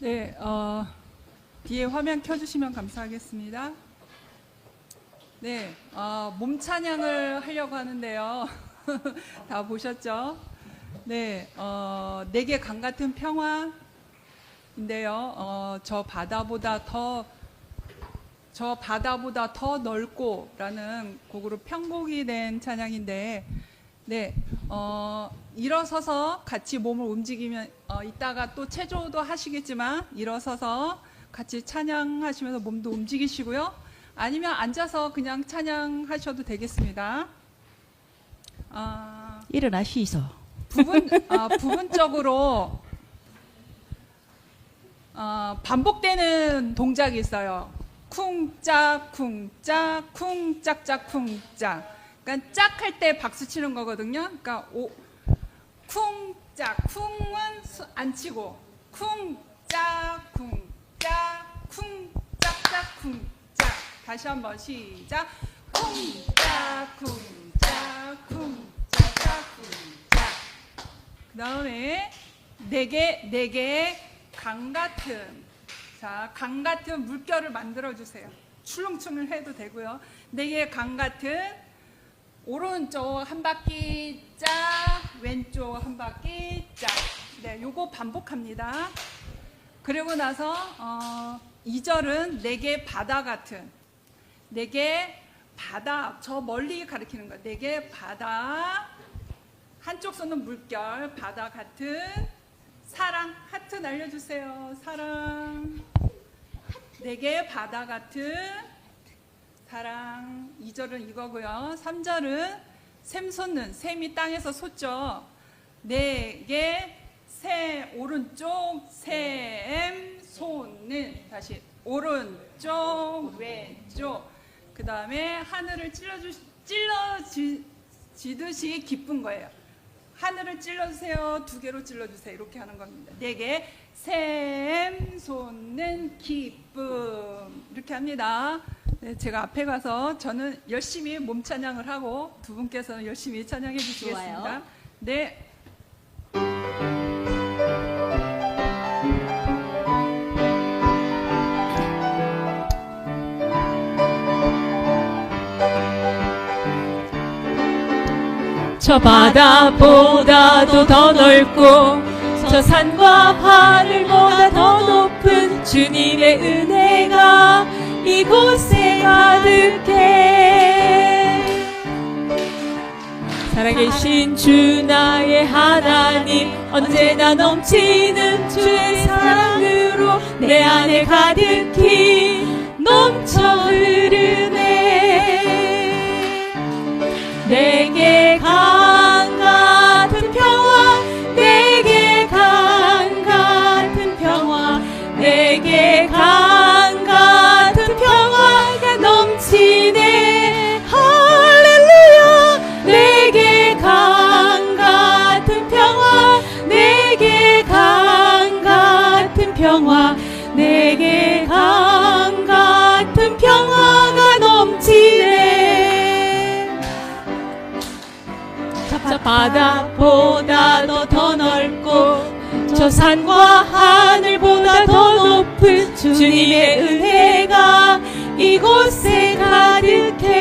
네, 뒤에 화면 켜주시면 감사하겠습니다. 네, 몸 찬양을 하려고 하는데요. 다 보셨죠? 네, 내게 강 같은 평화인데요. 저 바다보다 더 넓고라는 곡으로 편곡이 된 찬양인데, 네, 일어서서 같이 몸을 움직이면, 이따가 또 체조도 하시겠지만, 일어서서 같이 찬양하시면서 몸도 움직이시고요. 아니면 앉아서 그냥 찬양하셔도 되겠습니다. 일어나시소. 부분적으로, 반복되는 동작이 있어요. 쿵짝, 쿵짝, 쿵짝짝, 쿵짝. 그러니까 짝 할 때 박수 치는 거거든요. 그러니까 쿵짝, 쿵은 안 치고 쿵짝, 쿵짝, 쿵짝짝, 쿵짝. 다시 한번 시작. 쿵짝, 쿵짝, 쿵짝짝, 쿵짝. 그 다음에 내게 강 같은, 자, 강 같은 물결을 만들어 주세요. 출렁출렁 해도 되고요. 내게 강 같은 오른쪽 한 바퀴 짝, 왼쪽 한 바퀴 짝. 네, 요거 반복합니다. 그리고 나서 2절은 내게 바다 같은, 내게 바다, 저 멀리 가리키는 거예요. 내게 바다, 한쪽 손은 물결, 바다 같은 사랑, 하트 날려주세요. 사랑. 내게 바다 같은 사랑. 2절은 이거고요. 3절은 샘 솟는, 샘이 땅에서 솟죠. 내게 새, 오른쪽 샘 솟는. 다시 오른쪽 왼쪽. 그 다음에 하늘을 찔러지듯이 기쁜 거예요. 하늘을 찔러주세요. 2개로 찔러주세요. 이렇게 하는 겁니다. 내게 샘 솟는 기쁨. 이렇게 합니다. 네, 제가 앞에 가서 저는 열심히 몸 찬양을 하고 두 분께서는 열심히 찬양해 주시겠습니다. 좋아요. 네. 저 바다보다도 더 넓고 저 산과 하늘보다 더 높은 주님의 은혜가 이곳에 가득해. 살아계신 주 나의 하나님, 언제나 넘치는 주의 사랑으로 내 안에 가득히 넘쳐 흐르네. 내게 강 같은 평화, 내게 강 같은 평화, 내게 강 같은 평화가 넘치네. 할렐루야. 내게 강 같은 평화, 내게 강 같은 평화, 내게 강 같은 평화가 넘치네. 저 바다보다도 더 넓고 저 산과 하늘보다 더 높은 주님의 은혜가 이곳에 가득해.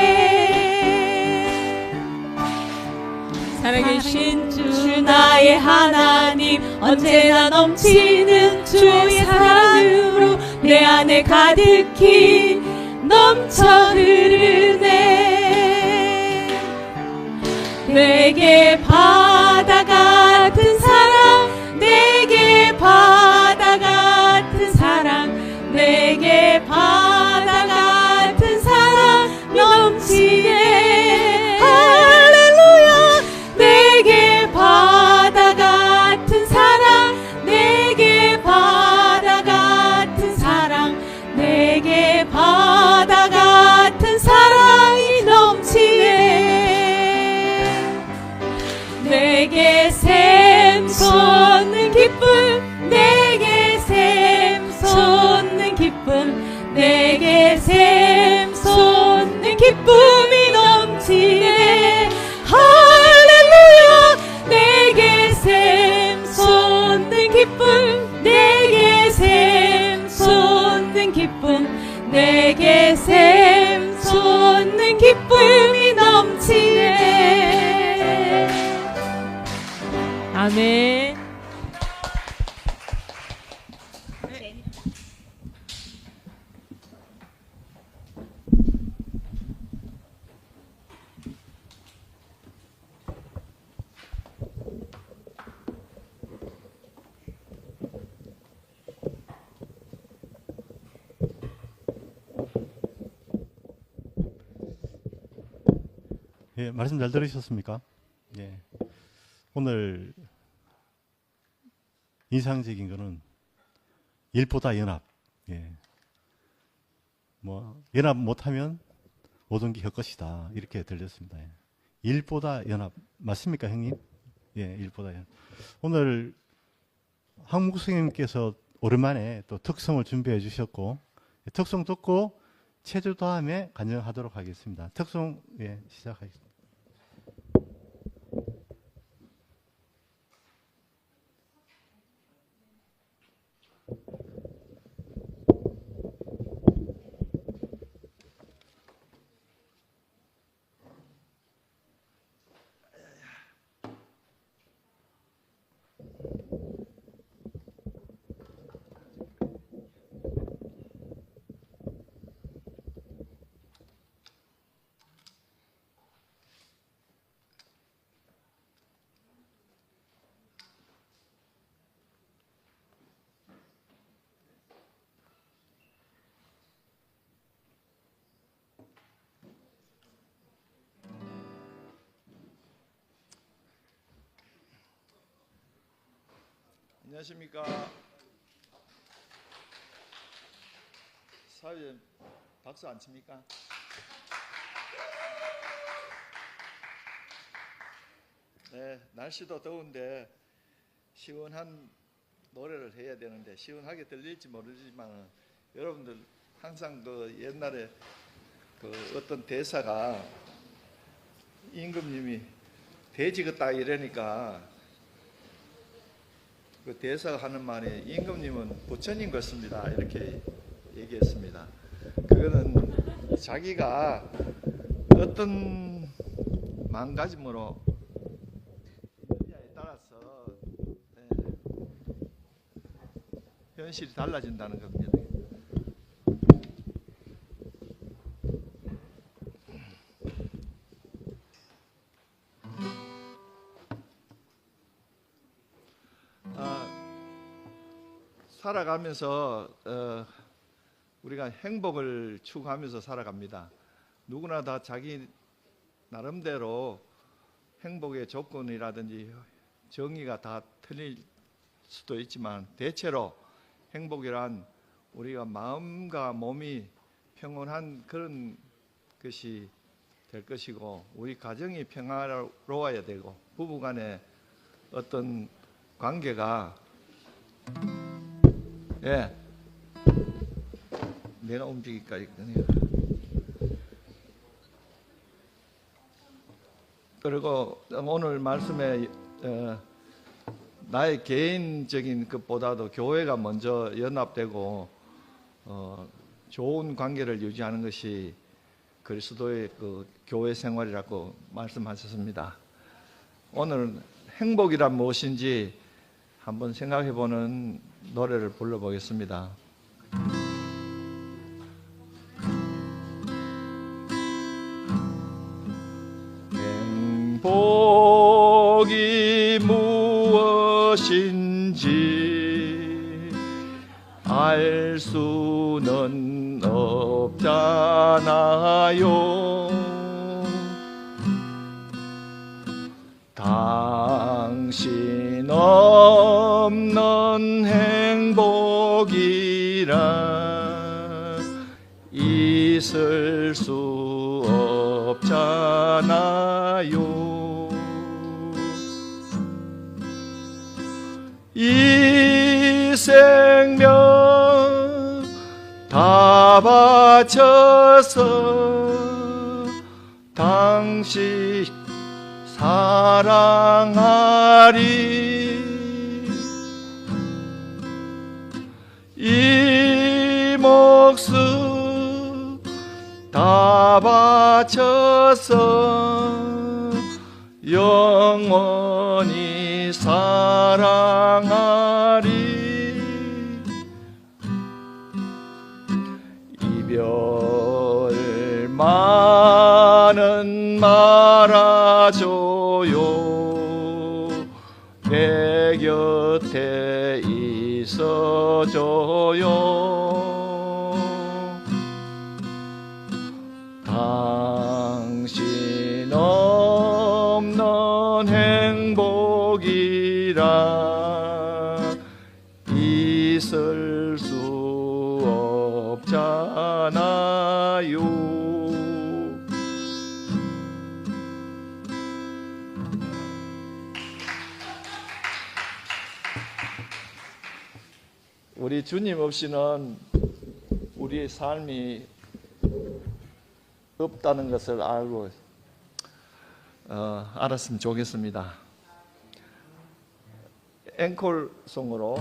살아계신 주 나의 하나님, 언제나 넘치는 주의 사랑으로 내 안에 가득히 넘쳐 흐르네. 내게 바다 같은 사랑, 내게 바다 같은 사랑, 내게 바다 같은 사랑 넘치네. 할렐루야. 내게 바다 같은 사랑, 내게 바다 같은 사랑, 내게 바다 같은 사랑이 넘치네. 내게 새 기쁨이 넘치네. 아멘. 예, 말씀 잘 들으셨습니까? 예. 오늘 인상적인 거는 일보다 연합. 예. 뭐 연합 못하면 모든 게 헛것이다 이렇게 들렸습니다. 예. 일보다 연합 맞습니까, 형님? 예, 일보다 연합. 오늘 황 목사님께서 오랜만에 또 특성을 준비해 주셨고 특성 듣고 체조 다음에 간증하도록 하겠습니다. 특성 예, 시작하겠습니다. 안녕하십니까. 사회에 박수 안 칩니까? 네, 날씨도 더운데 시원한 노래를 해야 되는데 시원하게 들릴지 모르지만 여러분들 항상 그 옛날에 그 어떤 대사가 임금님이 돼지 같다 이러니까 그 대사가 하는 말이 임금님은 부처님 같습니다 이렇게 얘기했습니다. 그거는 자기가 어떤 마음가짐으로 에 따라서 현실이 달라진다는 겁니다. 살아가면서 우리가 행복을 추구하면서 살아갑니다. 누구나 다 자기 나름대로 행복의 조건이라든지 정의가 다 틀릴 수도 있지만 대체로 행복이란 우리가 마음과 몸이 평온한 그런 것이 될 것이고 우리 가정이 평화로워야 되고 부부간의 어떤 관계가 내가 움직일까 있거든요. 그리고 오늘 말씀에 나의 개인적인 것보다도 교회가 먼저 연합되고 좋은 관계를 유지하는 것이 그리스도의 그 교회 생활이라고 말씀하셨습니다. 오늘 행복이란 무엇인지 한번 생각해보는 노래를 불러보겠습니다. 행복이 무엇인지 알 수는 없잖아요. 당신 없는 행복이란 있을 수 없잖아요. 이 생명 다 바쳐서 당신 사랑하리. 이 목숨 다 바쳐서 영원히 사랑하리. 이별만은 말아줘요. 내 곁에 있어줘요. 당신 없는 행복이라 있을 수 없잖아요. 우리 주님 없이는 우리의 삶이 없다는 것을 알고 알았으면 좋겠습니다. 앵콜송으로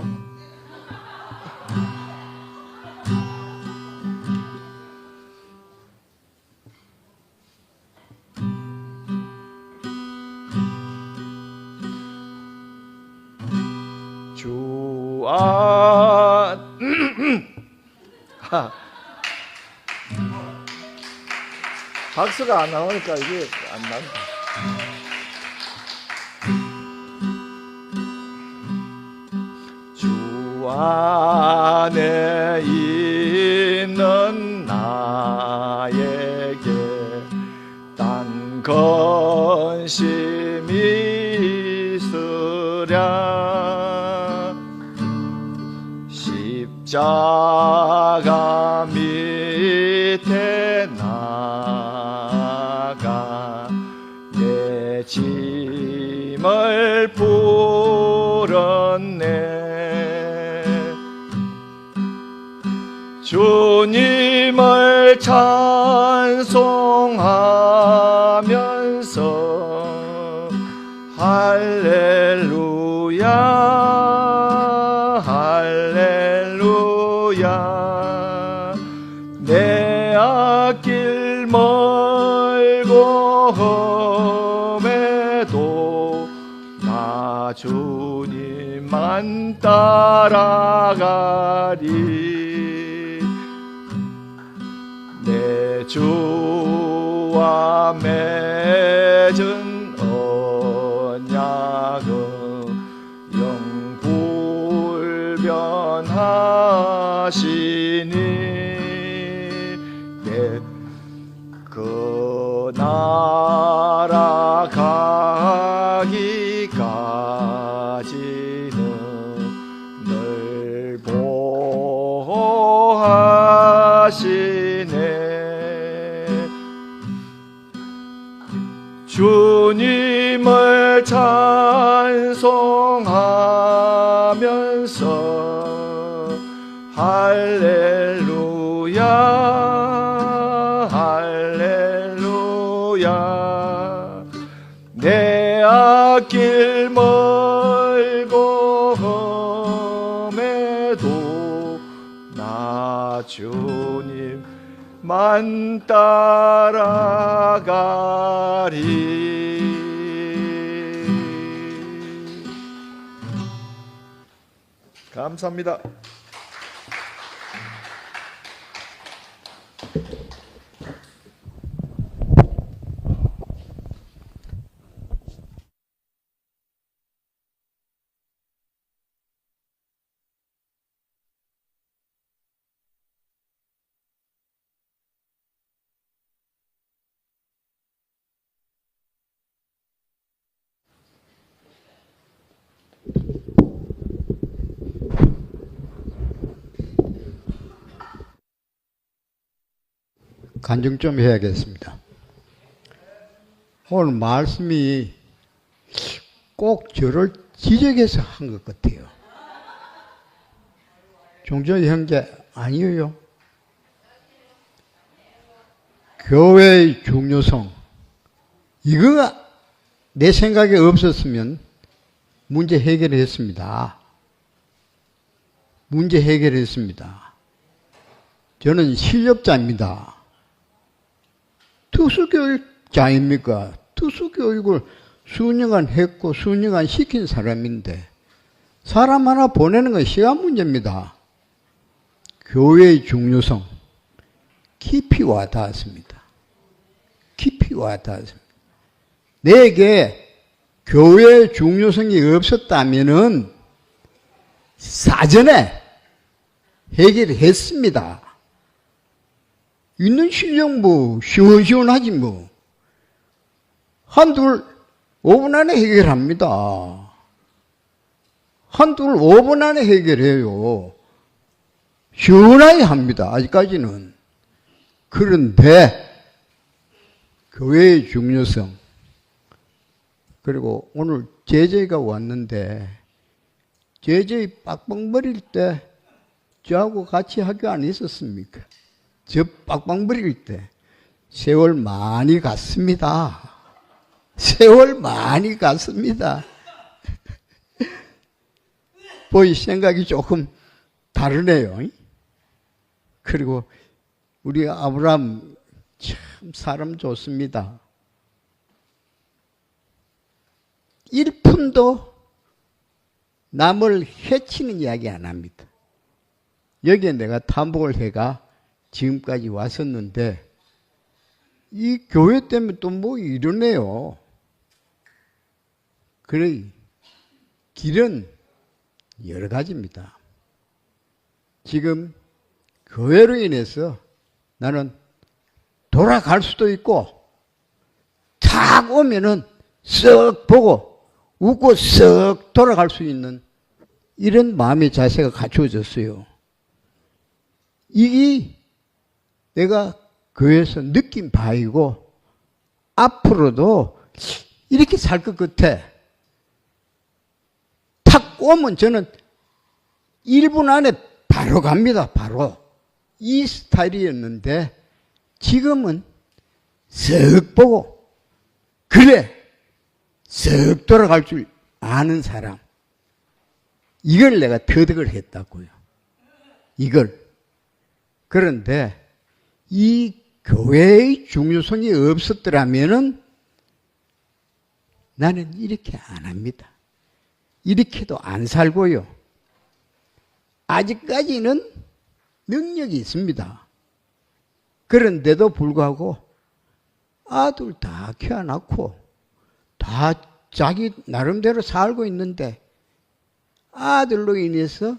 주 박수가 안 나오니까 이게 안 나온다. 주 안에 있는 나에게 딴 근심이 있으랴. 십자가 밑에 나가 내 짐을 풀었네. 주님을 찬송하면서 할렐루야 할렐루야. 내 앞길 멀고 험해도 나 주님만 따라가리. 내 주와 맺은 언약은 영불변하시니. 내 그 나라 가기까지는 늘 보호하시네. 주님을 찬송하면서 할렐루야 할렐루야. 내 앞길 멀고 험해도 나 주님만 따라가리. 감사합니다. 간증 좀 해야겠습니다. 오늘 말씀이 꼭 저를 지적해서 한 것 같아요. 종전 형제 아니에요. 교회의 중요성, 이거가 내 생각에 없었으면 문제 해결했습니다. 문제 해결했습니다. 저는 실력자입니다. 특수교육자입니까? 특수교육을 수년간 했고 수년간 시킨 사람인데 사람 하나 보내는 건 시간 문제입니다. 교회의 중요성 깊이 와닿았습니다. 깊이 와닿았습니다. 내게 교회의 중요성이 없었다면은 사전에 해결했습니다. 있는 실력 뭐 시원시원하지 뭐. 한둘 5분 안에 해결합니다. 한둘 5분 안에 해결해요. 시원하게 합니다. 아직까지는. 그런데 교회의 중요성 그리고 오늘 제재가 왔는데 제재 빡빡거릴 때 저하고 같이 학교 안 있었습니까? 저 빡빡거릴 때 세월 많이 갔습니다. 세월 많이 갔습니다. 보이 생각이 조금 다르네요. 그리고 우리 아브라함 참 사람 좋습니다. 1푼도 남을 해치는 이야기 안 합니다. 여기에 내가 탐복을 해가 지금까지 왔었는데 이 교회 때문에 또 뭐 이러네요. 그래 길은 여러 가지입니다. 지금 교회로 인해서 나는 돌아갈 수도 있고 탁 오면은 쓱 보고 웃고 쓱 돌아갈 수 있는 이런 마음의 자세가 갖추어졌어요. 이게 내가 교회에서 느낀 바이고 앞으로도 이렇게 살 것 같아. 탁 오면 저는 1분 안에 바로 갑니다. 바로. 이 스타일이었는데 지금은 쓱 보고 그래 쓱 돌아갈 줄 아는 사람. 이걸 내가 터득을 했다고요. 이걸. 그런데 이 교회의 중요성이 없었더라면은 나는 이렇게 안 합니다. 이렇게도 안 살고요. 아직까지는 능력이 있습니다. 그런데도 불구하고 아들 다 키워놨고 다 자기 나름대로 살고 있는데 아들로 인해서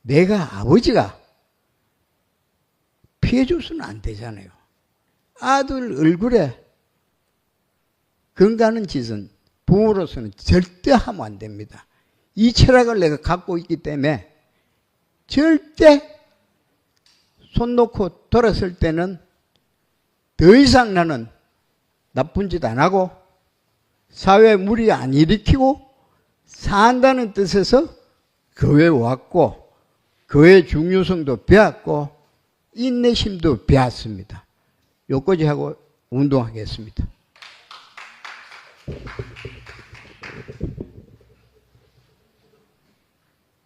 내가 아버지가 피해줘서는 안 되잖아요. 아들 얼굴에 건가는 짓은 부모로서는 절대 하면 안 됩니다. 이 철학을 내가 갖고 있기 때문에 절대 손 놓고 돌았을 때는 더 이상 나는 나쁜 짓 안 하고 사회에 무리 안 일으키고 산다는 뜻에서 교회에 왔고 교회의 중요성도 배웠고 인내심도 배웠습니다. 여기까지 하고 운동하겠습니다.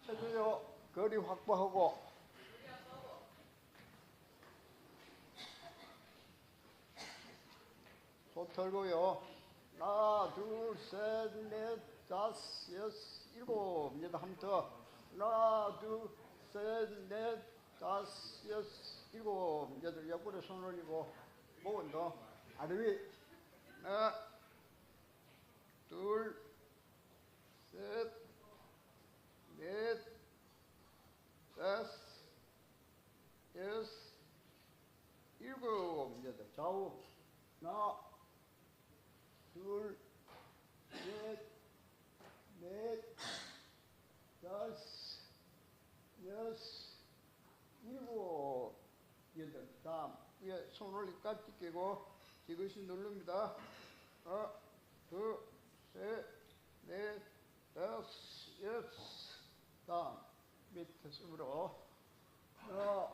해줘요. 거리 확보하고. 손 털고요. 하나, 둘, 셋, 넷, 다섯, 여섯, 일곱. 이제 한 번 더. 하나, 둘, 셋, 넷, 다섯, 여섯, 일곱. 여덟, 옆구리에 손 올리고. 목은 더. 아래 위. 하나, 둘, 셋, 넷, 다섯, 여섯, 일곱. 여덟. 좌우. 하나, 둘, 셋, 넷, 다섯, 여섯, 일곱, 여덟. 다음 위에 손 올리 깍지 끼고 지그시 누릅니다. 하나, 둘, 셋, 넷, 다섯, 여섯. 다음 밑에 숨으로 하나,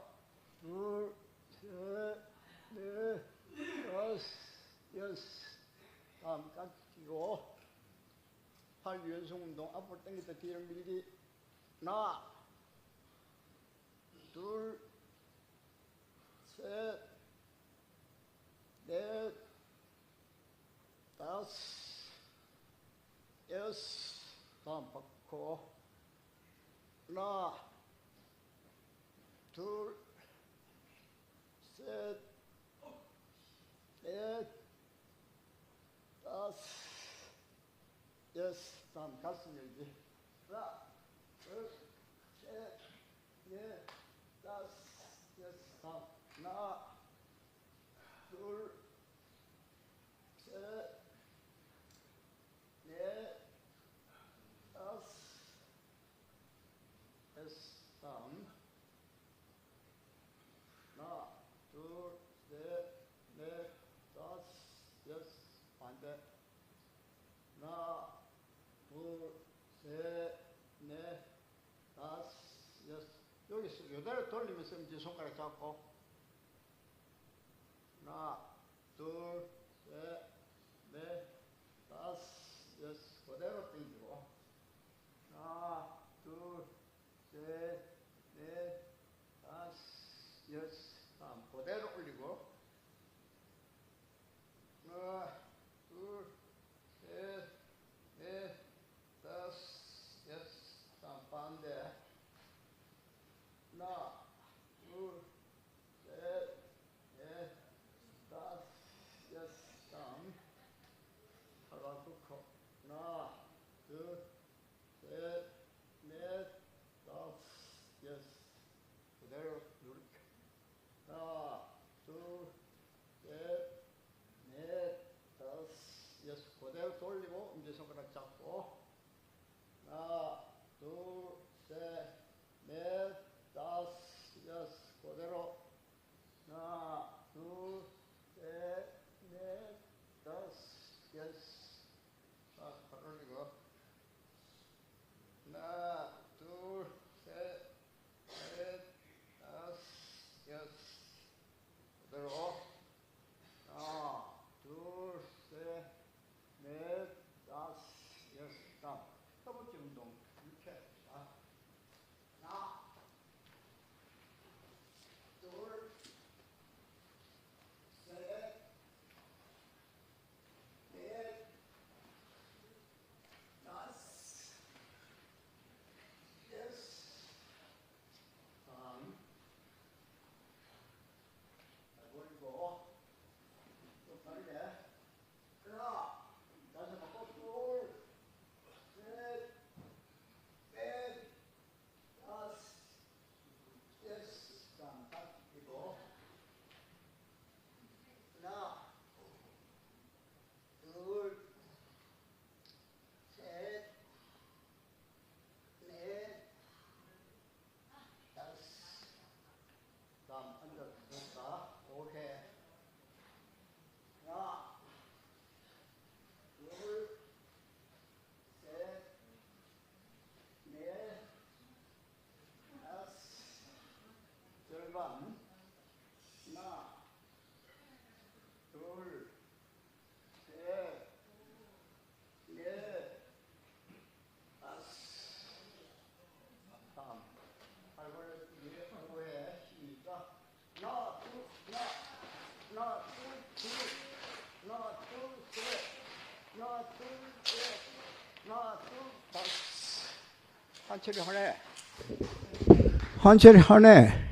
둘, 셋, 넷, 다섯, 여섯. 다음 깍지 끼고 팔 유연성 운동 앞으로 당겼다 뒤로 밀기. 하나, 둘, 셋, 넷, 다섯, 여섯. 다음 받고. 하나, 둘, 셋, 넷, 다섯, 여섯. 다음 가슴 열기. 하나, 둘, 셋, 넷, 다섯, 여섯. 다음 하나, 둘, 셋, 넷, 다섯, 여섯. 다음 하나, 둘, 셋, 넷, 다섯, 여섯. 반대. 하나, 둘, 셋, 넷, 다섯, 여섯. 여기서 이대로 돌리면서 이제 손가락 잡고. 하나, 둘, 셋, 넷, 다섯, 여섯. 그대로 당기고. 하나, 둘, 셋, 넷, 다섯, 여섯. 다음 그대로 올리고. 하나, 둘, 셋, 넷, 다섯, 여섯. 다음 반대. 하나, 둘, 셋, 넷, 다섯, 여섯. 다음 팔 굽고. 하나, 둘, 셋, 넷, 다섯, 여섯. 그대로 누를게. 하나, 둘, 셋, 넷, 다섯, 여섯. 그대로 돌리고 엄지손가락 잡고. 하나, 둘, 셋, 넷, 다섯, 여섯. 그대로. 하나, 둘, 셋, 넷, 다섯, 여섯. 자, 발 올리고. 하나, 둘, 셋, 넷, 다섯, 여섯. 그대로. 하나, 둘, 셋, 넷, 다섯, 여섯. 다음 허벅지 운동 이렇게. 자, 하나, 둘, 셋, 넷, 다섯, 여섯. 다음 발 벌리고 또 빠르게. 하나, 다시 바꿔. 둘, 셋, 넷, 다섯, 여섯. 다음 딱 끼고. 하나, 둘, 셋, 넷, 다섯. 다음 앉아볼까? 오케이. 하나, 둘, 셋, 넷, 다섯. 절반. 하나, 둘, 셋, 넷, 다섯. 다음 발 벌려주기 하고 해. 시작. 하나, 둘, 하나, 둘, 둘, 하나, 둘, 셋, 하나, 둘, 셋, 하나, 둘, 다섯. 한철이 하네. 한철이 하네.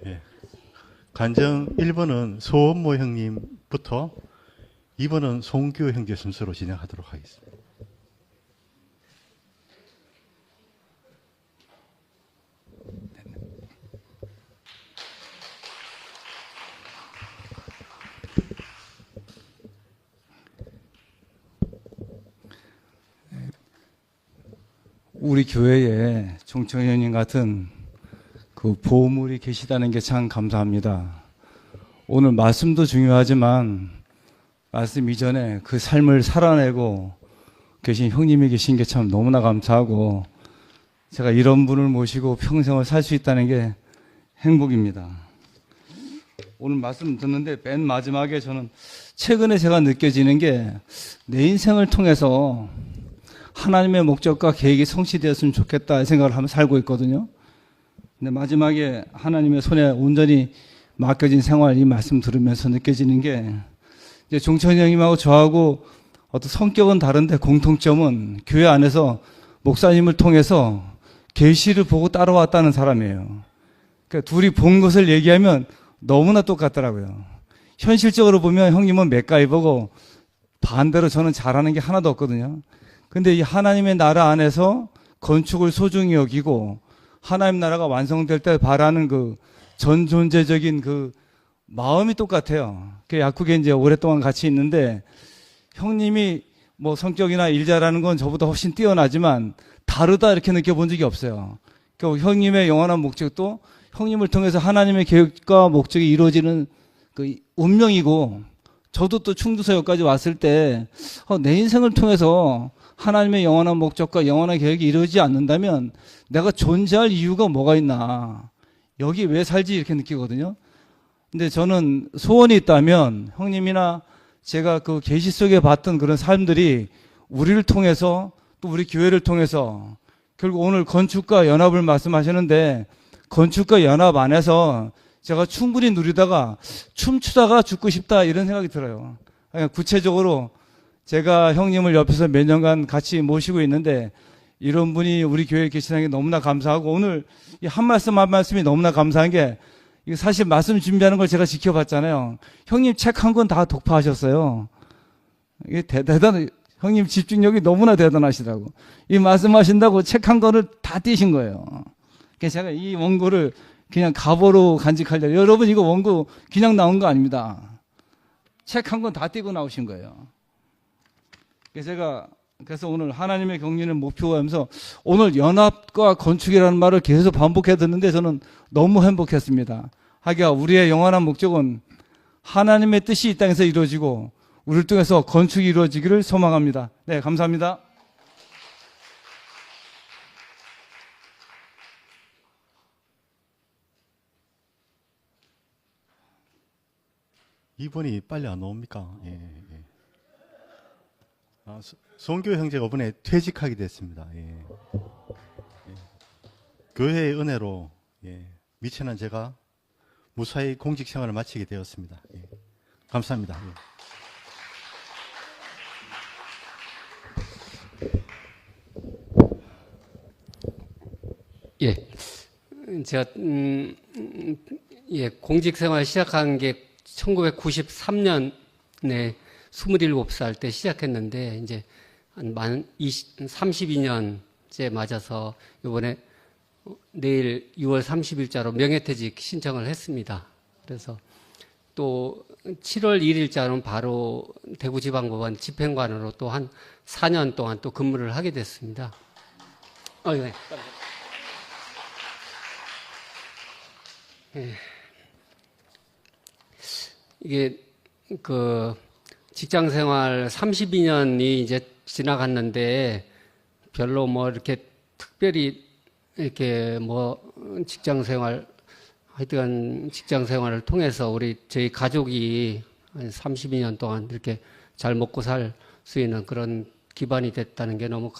예. 간정 1번은 소원모 형님부터 2번은 송규호 형제 순서로 진행하도록 하겠습니다. 우리 교회에 종청현님 같은 그 보물이 계시다는 게 참 감사합니다. 오늘 말씀도 중요하지만 말씀 이전에 그 삶을 살아내고 계신 형님이 계신 게 참 너무나 감사하고 제가 이런 분을 모시고 평생을 살 수 있다는 게 행복입니다. 오늘 말씀 듣는데 맨 마지막에 저는 최근에 제가 느껴지는 게 내 인생을 통해서 하나님의 목적과 계획이 성취되었으면 좋겠다 생각을 하면서 살고 있거든요. 근데 마지막에 하나님의 손에 온전히 맡겨진 생활 이 말씀 들으면서 느껴지는 게 이제 종천이 형님하고 저하고 어떤 성격은 다른데 공통점은 교회 안에서 목사님을 통해서 계시를 보고 따라왔다는 사람이에요. 그러니까 둘이 본 것을 얘기하면 너무나 똑같더라고요. 현실적으로 보면 형님은 맥가이버고 반대로 저는 잘하는 게 하나도 없거든요. 근데 이 하나님의 나라 안에서 건축을 소중히 여기고 하나님 나라가 완성될 때 바라는 그 전존재적인 그 마음이 똑같아요. 그 약국에 이제 오랫동안 같이 있는데 형님이 뭐 성격이나 일 잘하는 건 저보다 훨씬 뛰어나지만 다르다 이렇게 느껴본 적이 없어요. 그러니까 형님의 영원한 목적도 형님을 통해서 하나님의 계획과 목적이 이루어지는 그 운명이고 저도 또 충주서역까지 왔을 때 내 인생을 통해서 하나님의 영원한 목적과 영원한 계획이 이루어지지 않는다면 내가 존재할 이유가 뭐가 있나 여기 왜 살지 이렇게 느끼거든요. 근데 저는 소원이 있다면 형님이나 제가 그 계시 속에 봤던 그런 삶들이 우리를 통해서 또 우리 교회를 통해서 결국 오늘 건축과 연합을 말씀하시는데 건축과 연합 안에서 제가 충분히 누리다가 춤추다가 죽고 싶다 이런 생각이 들어요. 구체적으로 제가 형님을 옆에서 몇 년간 같이 모시고 있는데 이런 분이 우리 교회에 계시다는 게 너무나 감사하고 오늘 이 한 말씀 한 말씀이 너무나 감사한 게 이거 사실 말씀 준비하는 걸 제가 지켜봤잖아요. 형님 책 한 권 다 독파하셨어요. 이게 대단해. 형님 집중력이 너무나 대단하시다고. 이 말씀하신다고 책 한 권을 다 띄신 거예요. 그래서 제가 이 원고를 그냥 갑오로 간직하려고. 여러분 이거 원고 그냥 나온 거 아닙니다. 책 한 권 다 띄고 나오신 거예요. 그래서 오늘 하나님의 경륜을 목표로 하면서 오늘 연합과 건축이라는 말을 계속 반복해 듣는데 저는 너무 행복했습니다. 하기야 우리의 영원한 목적은 하나님의 뜻이 이 땅에서 이루어지고 우리를 통해서 건축이 이루어지기를 소망합니다. 네, 감사합니다. 이분이 빨리 안 나옵니까? 예, 예. 송교 형제가 이번에 퇴직하게 됐습니다. 예. 예. 교회의 은혜로 미천한 제가 무사히 공직 생활을 마치게 되었습니다. 예. 감사합니다. 예, 제가 공직 생활 시작한 게 1993년에 27살 때 시작했는데 이제 한 32년째 맞아서 이번에 내일 6월 30일자로 명예퇴직 신청을 했습니다. 그래서 또 7월 1일자는 바로 대구지방법원 집행관으로 또 한 4년 동안 또 근무를 하게 됐습니다. 네. 이게 그 직장 생활 32년이 이제 지나갔는데 별로 뭐 이렇게 특별히 이렇게 뭐 직장 생활 하여튼 직장 생활을 통해서 저희 가족이 한 32년 동안 이렇게 잘 먹고 살 수 있는 그런 기반이 됐다는 게 너무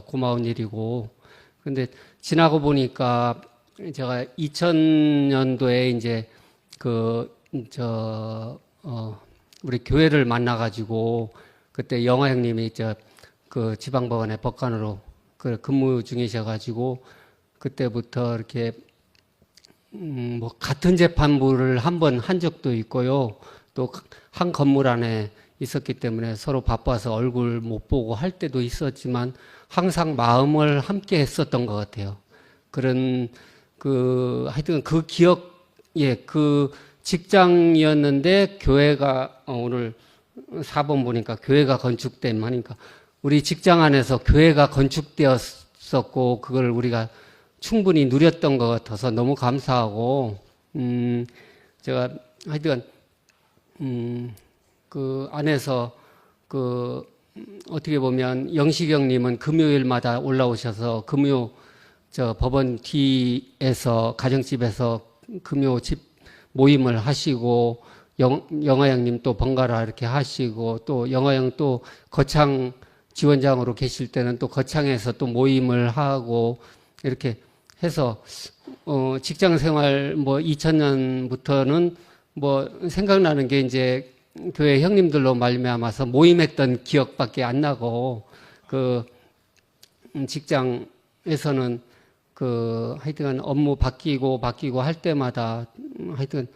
고마운 일이고, 근데 지나고 보니까 제가 2000년도에 이제 우리 교회를 만나가지고 그때 영화 형님이 그 지방법원의 법관으로 근무 중이셔가지고 그때부터 이렇게 뭐 같은 재판부를 한 번 한 적도 있고요. 또 한 건물 안에 있었기 때문에 서로 바빠서 얼굴 못 보고 할 때도 있었지만 항상 마음을 함께 했었던 것 같아요. 그런 하여튼 그 그 직장이었는데 교회가 오늘 4번 보니까 교회가 건축됨 하니까 우리 직장 안에서 교회가 건축되었었고 그걸 우리가 충분히 누렸던 것 같아서 너무 감사하고 제가 하여튼 그 안에서 어떻게 보면 영식영님은 금요일마다 올라오셔서 법원 뒤에서 가정집에서 금요 집 모임을 하시고 영화형님 또 번갈아 이렇게 하시고 또 영화형 또 거창 지원장으로 계실 때는 또 거창에서 또 모임을 하고 이렇게 해서 직장 생활 뭐 2000년부터는 뭐 생각나는 게 이제 교회 형님들로 말미암아서 모임했던 기억밖에 안 나고 그 직장에서는 그 하여튼 업무 바뀌고 할 때마다 하여튼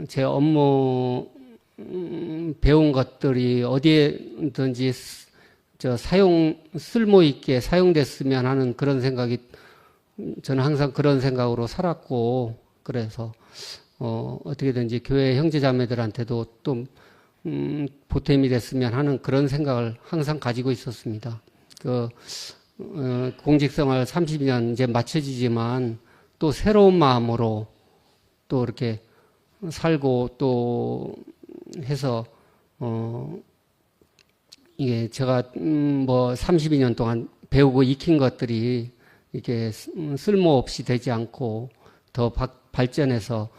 제 업무 배운 것들이 어디에든지 쓸모 있게 사용됐으면 하는 그런 생각이 저는 항상 그런 생각으로 살았고 그래서 어떻게든지 교회 형제자매들한테도 또 보탬이 됐으면 하는 그런 생각을 항상 가지고 있었습니다. 공직생활 30년 이제 마쳐지지만 또 새로운 마음으로 또 이렇게 살고 또 해서 이게 제가 뭐 32년 동안 배우고 익힌 것들이 이렇게 쓸모없이 되지 않고 더 발전해서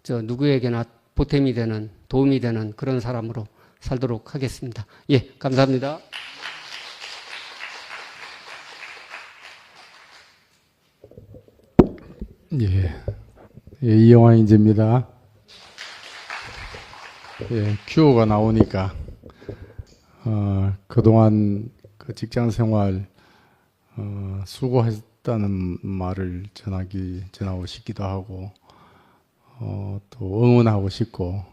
누구에게나 보탬이 되는 도움이 되는 그런 사람으로 살도록 하겠습니다. 예, 감사합니다. 예, 이영환 인재입니다. 예, 큐어가 나오니까 그동안 그 직장 생활 수고했다는 말을 전하고 싶기도 하고 또 응원하고 싶고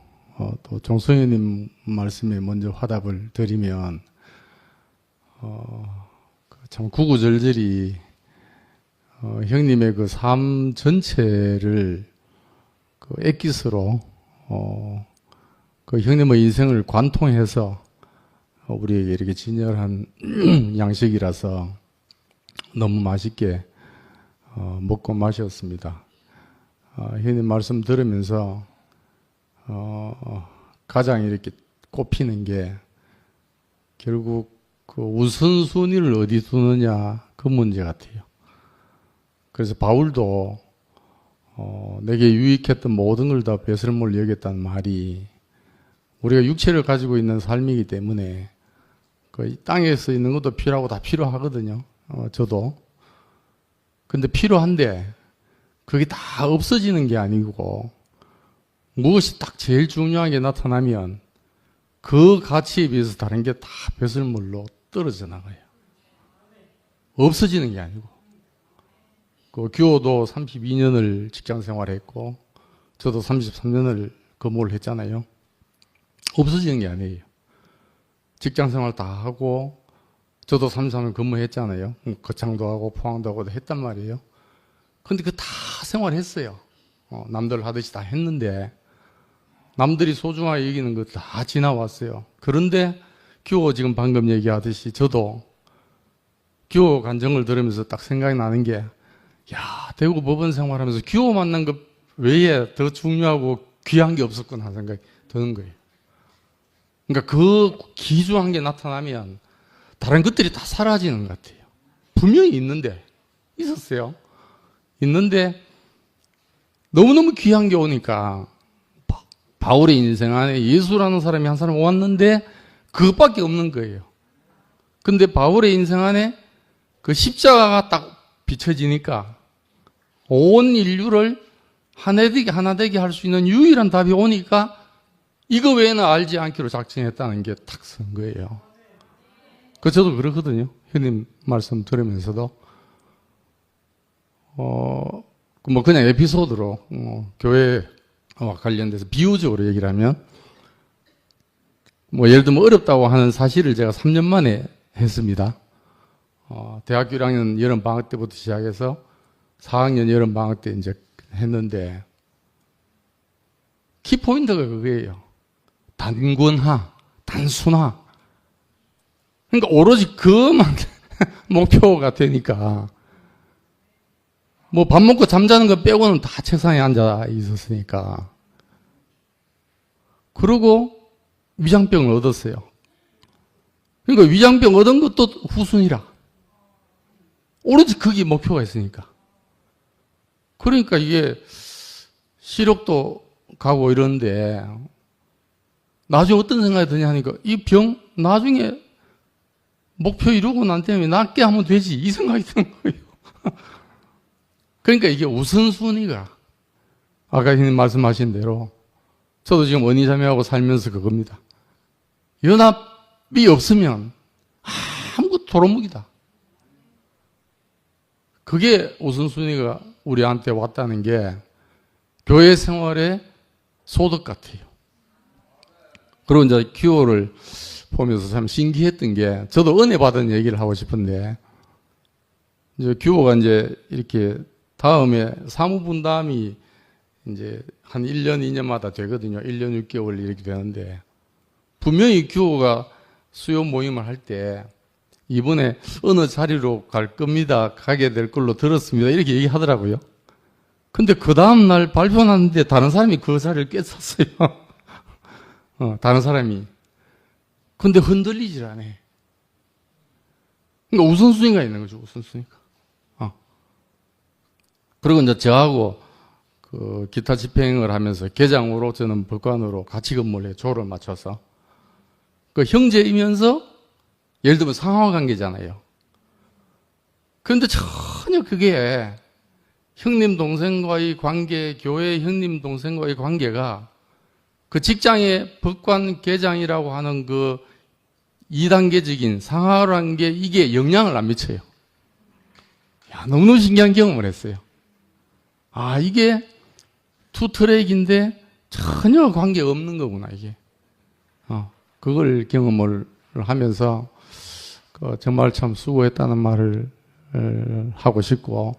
또 종성현님 말씀에 먼저 화답을 드리면 참 구구절절히 형님의 그 삶 전체를 그 엑기스로 그 형님의 인생을 관통해서 우리에게 이렇게 진열한 양식이라서 너무 맛있게 먹고 마셨습니다. 형님 말씀 들으면서 가장 이렇게 꼽히는 게 결국 그 우선순위를 어디 두느냐 그 문제 같아요. 그래서 바울도 내게 유익했던 모든 걸 다 배설물로 여겼다는 말이 우리가 육체를 가지고 있는 삶이기 때문에 그 땅에서 있는 것도 필요하고 다 필요하거든요. 저도. 근데 필요한데 그게 다 없어지는 게 아니고 무엇이 딱 제일 중요하게 나타나면 그 가치에 비해서 다른 게 다 배설물로 떨어져 나가요. 없어지는 게 아니고. 그 규호도 32년을 직장 생활했고 저도 33년을 근무를 했잖아요. 없어지는 게 아니에요. 직장 생활 다 하고 저도 33년 근무했잖아요. 거창도 하고 포항도 하고 했단 말이에요. 근데 그 다 생활했어요. 남들 하듯이 다 했는데 남들이 소중하게 여기는 거 다 지나왔어요. 그런데 규호 지금 방금 얘기하듯이 저도 규호 간증을 들으면서 딱 생각이 나는 게 야, 대구 법원 생활하면서 규호 만난 것 외에 더 중요하고 귀한 게 없었구나 하는 생각이 드는 거예요. 그러니까 그 기중한 게 나타나면 다른 것들이 다 사라지는 것 같아요. 분명히 있는데, 있었어요. 있는데 너무너무 귀한 게 오니까 바울의 인생 안에 예수라는 사람이 한 사람 왔는데 그것밖에 없는 거예요. 근데 바울의 인생 안에 그 십자가가 딱 비춰지니까 온 인류를 하나 되게 할 수 있는 유일한 답이 오니까 이거 외에는 알지 않기로 작정했다는 게 탁 선 거예요. 그 저도 그렇거든요. 형님 말씀 들으면서도 뭐 그냥 에피소드로 교회와 관련돼서 비유적으로 얘기를 하면 뭐 예를 들면 어렵다고 하는 사실을 제가 3년 만에 했습니다. 대학교 1학년 여름 방학 때부터 시작해서 4학년 여름 방학 때 이제 했는데 키포인트가 그거예요. 단권화, 단순화. 그러니까 오로지 그만 목표가 되니까 뭐 밥 먹고 잠자는 거 빼고는 다 책상에 앉아 있었으니까. 그러고 위장병을 얻었어요. 그러니까 위장병 얻은 것도 후순이라. 오로지 그게 목표가 있으니까. 그러니까 이게 시력도 가고 이러는데 나중에 어떤 생각이 드냐 하니까 이 병 나중에 목표 이루고 난 다음에 낫게 하면 되지 이 생각이 드는 거예요. 그러니까 이게 우선순위가 아까 형님 말씀하신 대로 저도 지금 언니자매하고 살면서 그겁니다. 연합이 없으면 아무것도 도루묵이다. 그게 우선순위가 우리한테 왔다는 게 교회 생활의 소득 같아요. 그리고 이제 기호를 보면서 참 신기했던 게 저도 은혜 받은 얘기를 하고 싶은데 이제 규호가 이제 이렇게 다음에 사무분담이 이제 한 1년, 2년마다 되거든요. 1년 6개월 이렇게 되는데 분명히 규호가 수요 모임을 할 때 이번에 어느 자리로 갈 겁니다. 가게 될 걸로 들었습니다. 이렇게 얘기하더라고요. 근데 그 다음날 발표하는데 다른 사람이 그 자리를 꿰찼어요. 다른 사람이. 근데 흔들리질 않아. 그러니까 우선순위가 있는 거죠, 우선순위가. 그리고 이제 저하고 그 기타 집행을 하면서 계장으로 저는 법관으로 같이 근무를 해요. 조를 맞춰서. 그 형제이면서 예를 들면 상하 관계잖아요. 그런데 전혀 그게 형님 동생과의 관계, 교회 형님 동생과의 관계가 그 직장의 법관 계장이라고 하는 그 2단계적인 상하라는 게 이게 영향을 안 미쳐요. 야, 너무너무 신기한 경험을 했어요. 아, 이게 투트랙인데 전혀 관계 없는 거구나, 이게. 그걸 경험을 하면서 정말 참 수고했다는 말을 하고 싶고,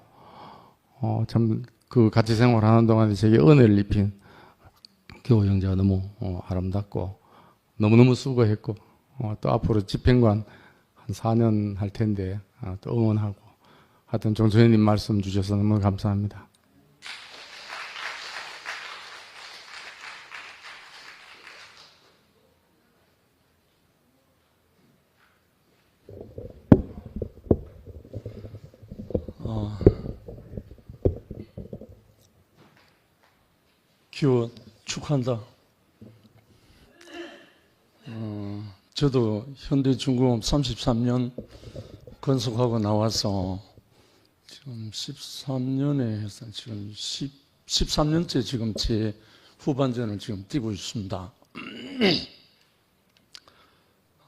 참 그 같이 생활하는 동안에 제게 은혜를 입힌 교우 형제가 너무 아름답고 너무너무 수고했고 또 앞으로 집행관 한 4년 할 텐데 또 응원하고 하여튼 정선생님 말씀 주셔서 너무 감사합니다. 기호 축하한다. 저도 현대중공업 33년 건속하고 나와서 지금 13년에 해서 지금 13년째 지금 제 후반전을 지금 뛰고 있습니다.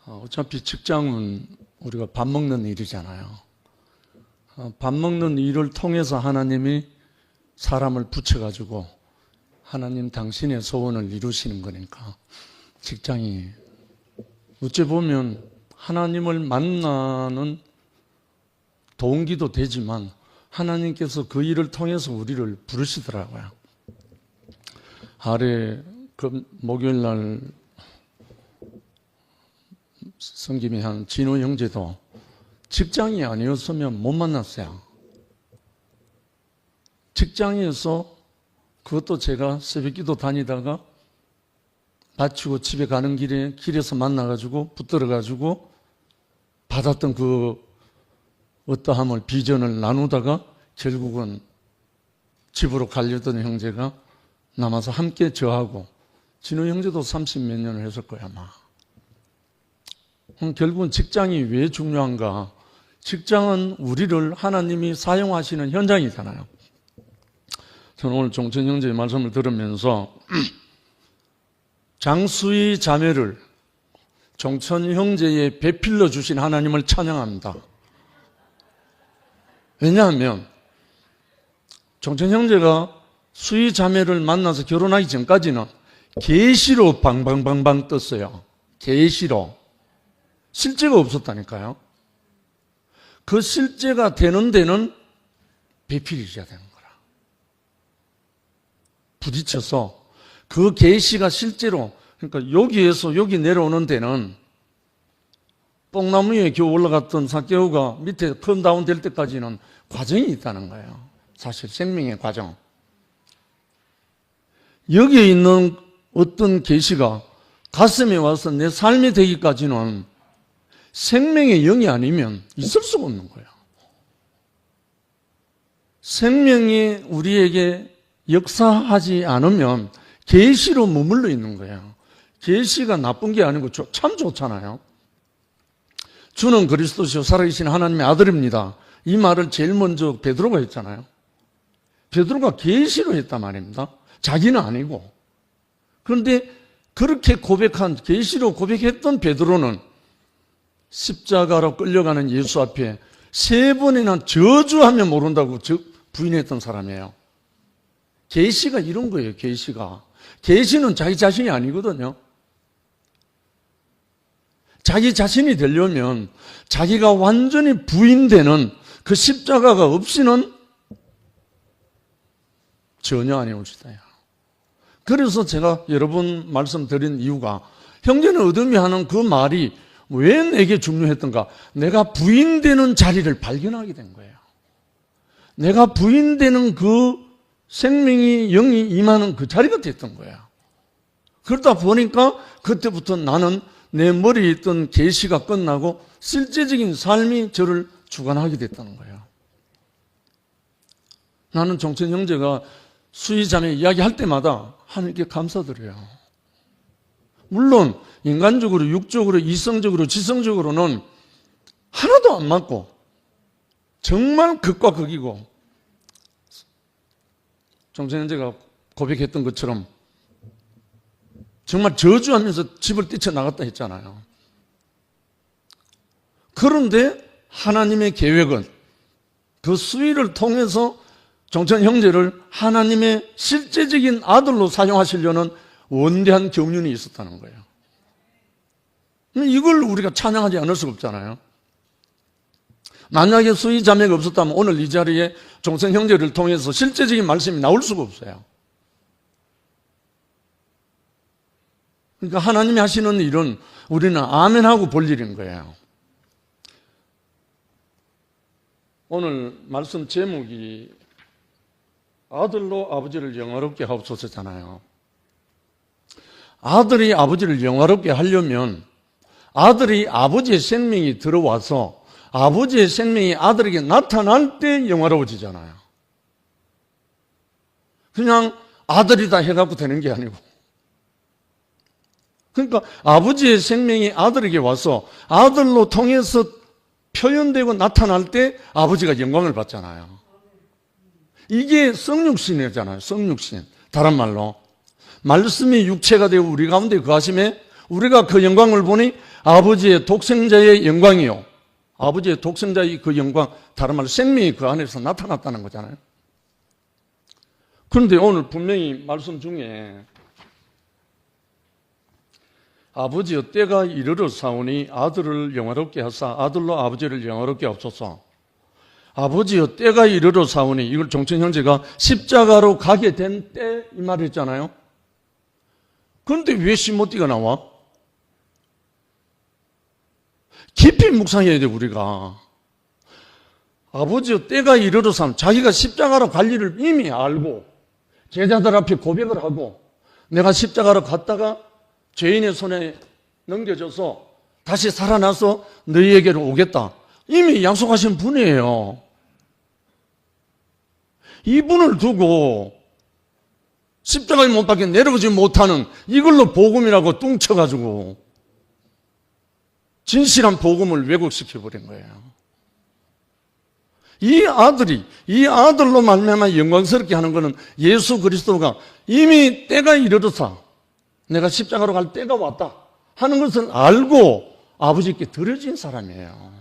어차피 직장은 우리가 밥 먹는 일이잖아요. 밥 먹는 일을 통해서 하나님이 사람을 붙여가지고 하나님 당신의 소원을 이루시는 거니까 직장이 어찌 보면 하나님을 만나는 동기도 되지만 하나님께서 그 일을 통해서 우리를 부르시더라고요. 아래 그 목요일 날 성김이 한 진호 형제도 직장이 아니었으면 못 만났어요. 직장에서 그것도 제가 새벽기도 다니다가 마치고 집에 가는 길에서 만나가지고 붙들어가지고 받았던 그 어떠함을 비전을 나누다가 결국은 집으로 가려던 형제가 남아서 함께 저하고 진호 형제도 30몇 년을 했을 거야 아마. 결국은 직장이 왜 중요한가? 직장은 우리를 하나님이 사용하시는 현장이잖아요. 저는 오늘 종천 형제의 말씀을 들으면서 장수의 자매를 종천 형제에 배필러 주신 하나님을 찬양합니다. 왜냐하면 종천 형제가 수의 자매를 만나서 결혼하기 전까지는 계시로 방방방방 떴어요. 계시로. 실제가 없었다니까요. 그 실제가 되는 데는 배필이 있어야 되는 거라. 부딪혀서 그 계시가 실제로, 그러니까 여기에서 여기 내려오는 데는 뽕나무 위에 겨우 올라갔던 사개오가 밑에 컴다운 될 때까지는 과정이 있다는 거예요. 사실 생명의 과정. 여기에 있는 어떤 계시가 가슴에 와서 내 삶이 되기까지는 생명의 영이 아니면 있을 수가 없는 거예요. 생명이 우리에게 역사하지 않으면 계시로 머물러 있는 거예요. 계시가 나쁜 게 아니고 참 좋잖아요. 주는 그리스도시요 살아계신 하나님의 아들입니다. 이 말을 제일 먼저 베드로가 했잖아요. 베드로가 계시로 했단 말입니다. 자기는 아니고. 그런데 그렇게 고백한, 계시로 고백했던 베드로는 십자가로 끌려가는 예수 앞에 3번이나 저주하면 모른다고 부인했던 사람이에요. 계시가 이런 거예요. 계시가. 계시는 자기 자신이 아니거든요. 자기 자신이 되려면 자기가 완전히 부인되는 그 십자가가 없이는 전혀 아니옵시다. 그래서 제가 여러 번 말씀드린 이유가 형제는 어둠이 하는 그 말이 왜 내게 중요했던가? 내가 부인되는 자리를 발견하게 된 거예요. 내가 부인되는 그 생명이 영이 임하는 그 자리가 됐던 거야. 그러다 보니까 그때부터 나는 내 머리에 있던 계시가 끝나고 실제적인 삶이 저를 주관하게 됐다는 거예요. 나는 정천 형제가 수의자매 이야기할 때마다 하나님께 감사드려요. 물론 인간적으로, 육적으로, 이성적으로, 지성적으로는 하나도 안 맞고 정말 극과 극이고 정천 형제가 고백했던 것처럼 정말 저주하면서 집을 뛰쳐나갔다 했잖아요. 그런데 하나님의 계획은 그 수위를 통해서 정천 형제를 하나님의 실제적인 아들로 사용하시려는 원대한 경륜이 있었다는 거예요. 이걸 우리가 찬양하지 않을 수가 없잖아요. 만약에 수위 자매가 없었다면 오늘 이 자리에 정천 형제를 통해서 실제적인 말씀이 나올 수가 없어요. 그러니까 하나님이 하시는 일은 우리는 아멘하고 볼 일인 거예요. 오늘 말씀 제목이 아들로 아버지를 영화롭게 하옵소서잖아요. 아들이 아버지를 영화롭게 하려면 아들이 아버지의 생명이 들어와서 아버지의 생명이 아들에게 나타날 때 영화로워지잖아요. 그냥 아들이다 해갖고 되는 게 아니고. 그러니까 아버지의 생명이 아들에게 와서 아들로 통해서 표현되고 나타날 때 아버지가 영광을 받잖아요. 이게 성육신이잖아요. 성육신. 다른 말로 말씀이 육체가 되어 우리 가운데 거하심에 우리가 그 영광을 보니 아버지의 독생자의 영광이요. 아버지의 독생자의 그 영광, 다른 말로 생명이 그 안에서 나타났다는 거잖아요. 그런데 오늘 분명히 말씀 중에 아버지여 때가 이르러 사오니 아들을 영화롭게 하사 아들로 아버지를 영화롭게 하옵소서. 아버지여 때가 이르러 사오니, 이걸 정천 형제가 십자가로 가게 된 때 이 말을 했잖아요. 그런데 왜 시모띠가 나와? 깊이 묵상해야 돼 우리가. 아버지여 때가 이르러 사오니, 자기가 십자가로 갈 일을 이미 알고 제자들 앞에 고백을 하고 내가 십자가로 갔다가 죄인의 손에 넘겨져서 다시 살아나서 너희에게로 오겠다. 이미 약속하신 분이에요. 이분을 두고 십자가에 못 박혀 내려오지 못하는 이걸로 복음이라고 뚱쳐가지고 진실한 복음을 왜곡시켜버린 거예요. 이 아들로 말미암아 영광스럽게 하는 것은 예수 그리스도가 이미 때가 이르러서 내가 십자가로 갈 때가 왔다 하는 것을 알고 아버지께 드려진 사람이에요.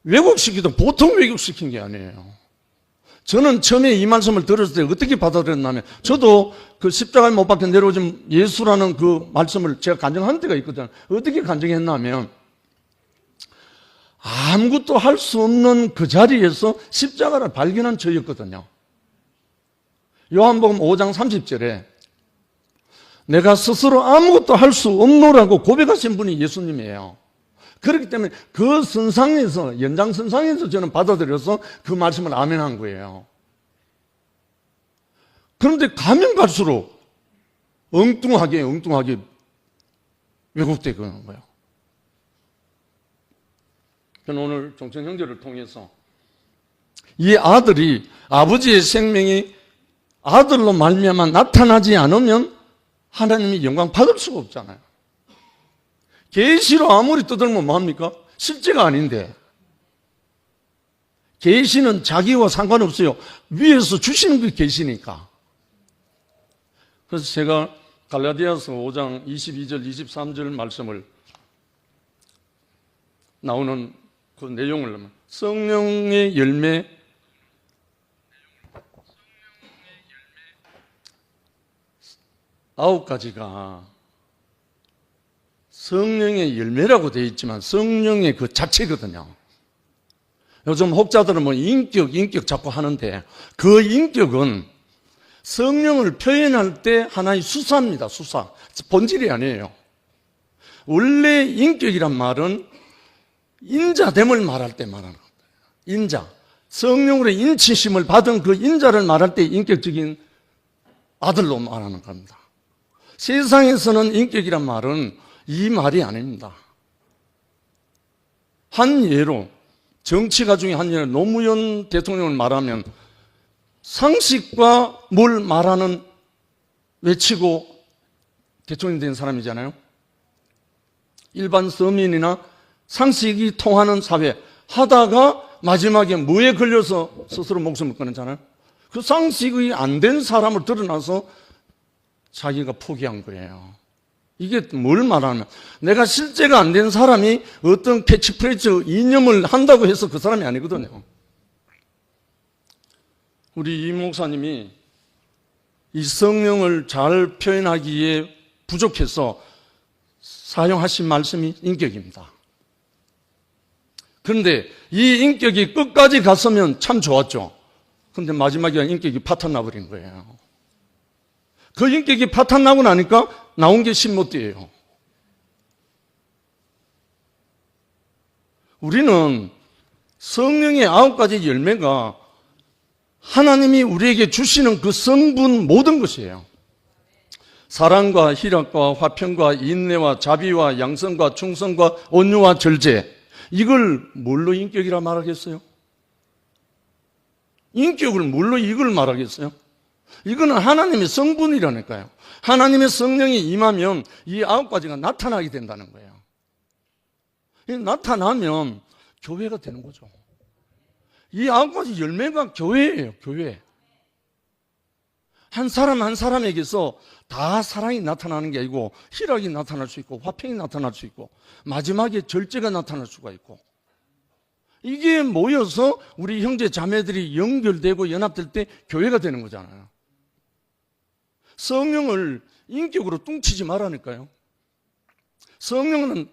왜곡시키도 보통 왜곡시킨 게 아니에요. 저는 처음에 이 말씀을 들었을 때 어떻게 받아들였냐면, 저도 그 십자가에 못 박혀 내려오신 예수라는 그 말씀을 제가 간증한 때가 있거든요. 어떻게 간증했냐면, 아무것도 할 수 없는 그 자리에서 십자가를 발견한 저였거든요. 요한복음 5장 30절에 내가 스스로 아무것도 할 수 없노라고 고백하신 분이 예수님이에요. 그렇기 때문에 그 선상에서, 연장선상에서 저는 받아들여서 그 말씀을 아멘한 거예요. 그런데 가면 갈수록 엉뚱하게 왜곡되는 거예요. 저는 오늘 정천 형제를 통해서 이 아들이 아버지의 생명이 아들로 말미암아 나타나지 않으면 하나님이 영광 받을 수가 없잖아요. 계시로 아무리 떠들면 뭐합니까? 실제가 아닌데. 계시는 자기와 상관없어요. 위에서 주시는 게 계시니까. 그래서 제가 갈라디아서 5장 22절 23절 말씀을 나오는 그 내용을 보면 성령의 열매 아홉 가지가 성령의 열매라고 되어 있지만 성령의 그 자체거든요. 요즘 혹자들은 뭐 인격 자꾸 하는데 그 인격은 성령을 표현할 때 하나의 수사입니다. 수사. 본질이 아니에요. 원래 인격이란 말은 인자됨을 말할 때 말하는 겁니다. 인자. 성령으로 인치심을 받은 그 인자를 말할 때 인격적인 아들로 말하는 겁니다. 세상에서는 인격이란 말은 이 말이 아닙니다. 한 예로 정치가 중에 한 예로 노무현 대통령을 말하면 상식과 뭘 말하는 외치고 대통령이 된 사람이잖아요. 일반 서민이나 상식이 통하는 사회 하다가 마지막에 뭐에 걸려서 스스로 목숨을 끊었잖아요. 그 상식이 안 된 사람을 드러나서 자기가 포기한 거예요. 이게 뭘 말하냐면 내가 실제가 안 된 사람이 어떤 캐치프레이즈 이념을 한다고 해서 그 사람이 아니거든요. 우리 이 목사님이 이 성령을 잘 표현하기에 부족해서 사용하신 말씀이 인격입니다. 그런데 이 인격이 끝까지 갔으면 참 좋았죠. 그런데 마지막에 인격이 파탄나버린 거예요. 그 인격이 파탄나고 나니까 나온 게 신모띠예요. 우리는 성령의 9가지 열매가 하나님이 우리에게 주시는 그 성분 모든 것이에요. 사랑과 희락과 화평과 인내와 자비와 양성과 충성과 온유와 절제. 이걸 뭘로 인격이라 말하겠어요? 인격을 뭘로 이걸 말하겠어요? 이거는 하나님의 성분이라니까요. 하나님의 성령이 임하면 이 9가지가 나타나게 된다는 거예요. 나타나면 교회가 되는 거죠. 이 9가지 열매가 교회예요. 교회. 한 사람 한 사람에게서 다 사랑이 나타나는 게 아니고 희락이 나타날 수 있고 화평이 나타날 수 있고 마지막에 절제가 나타날 수가 있고 이게 모여서 우리 형제 자매들이 연결되고 연합될 때 교회가 되는 거잖아요. 성령을 인격으로 뚱치지 말라니까요. 성령은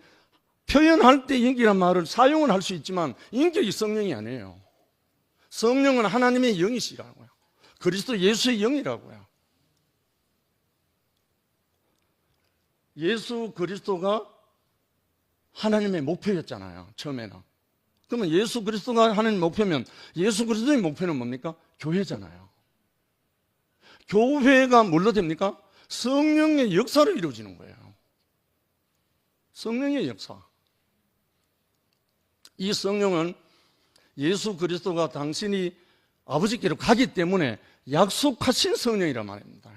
표현할 때 인격이란 말을 사용을 할 수 있지만 인격이 성령이 아니에요. 성령은 하나님의 영이시라고요. 그리스도 예수의 영이라고요. 예수 그리스도가 하나님의 목표였잖아요. 처음에는. 그러면 예수 그리스도가 하나님의 목표면 예수 그리스도의 목표는 뭡니까? 교회잖아요. 교회가 뭘로 됩니까? 성령의 역사로 이루어지는 거예요. 성령의 역사. 이 성령은 예수 그리스도가 당신이 아버지께로 가기 때문에 약속하신 성령이란 말입니다.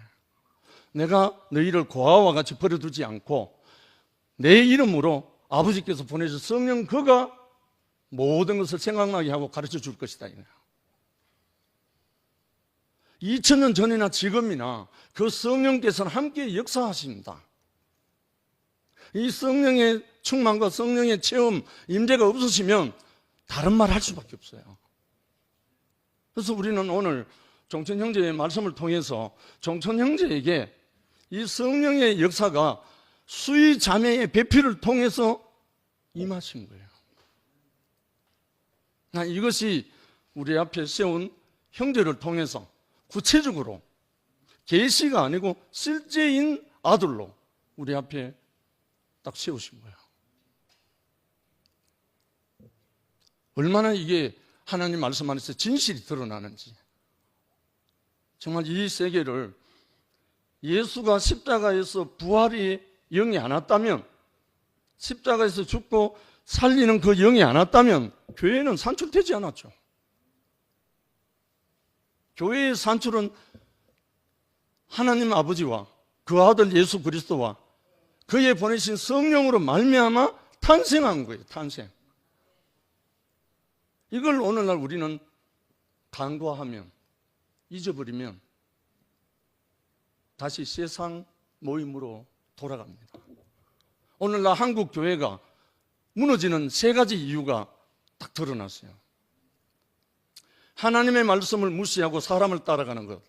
내가 너희를 고아와 같이 버려두지 않고 내 이름으로 아버지께서 보내신 성령 그가 모든 것을 생각나게 하고 가르쳐 줄 것이다. 2000년 전이나 지금이나 그 성령께서는 함께 역사하십니다. 이 성령의 충만과 성령의 체험, 임재가 없으시면 다른 말 할 수밖에 없어요. 그래서 우리는 오늘 종천 형제의 말씀을 통해서 종천 형제에게 이 성령의 역사가 수의 자매의 배필을 통해서 임하신 거예요. 이것이 우리 앞에 세운 형제를 통해서 구체적으로 계시가 아니고 실제인 아들로 우리 앞에 딱 세우신 거예요. 얼마나 이게 하나님 말씀 안에서 진실이 드러나는지. 정말 이 세계를 예수가 십자가에서 부활이 영이 안 왔다면, 십자가에서 죽고 살리는 그 영이 안 왔다면 교회는 산출되지 않았죠. 교회의 산출은 하나님 아버지와 그 아들 예수 그리스도와 그의 보내신 성령으로 말미암아 탄생한 거예요. 탄생. 이걸 오늘날 우리는 간과하면, 잊어버리면 다시 세상 모임으로 돌아갑니다. 오늘날 한국 교회가 무너지는 세 가지 이유가 딱 드러났어요. 하나님의 말씀을 무시하고 사람을 따라가는 것.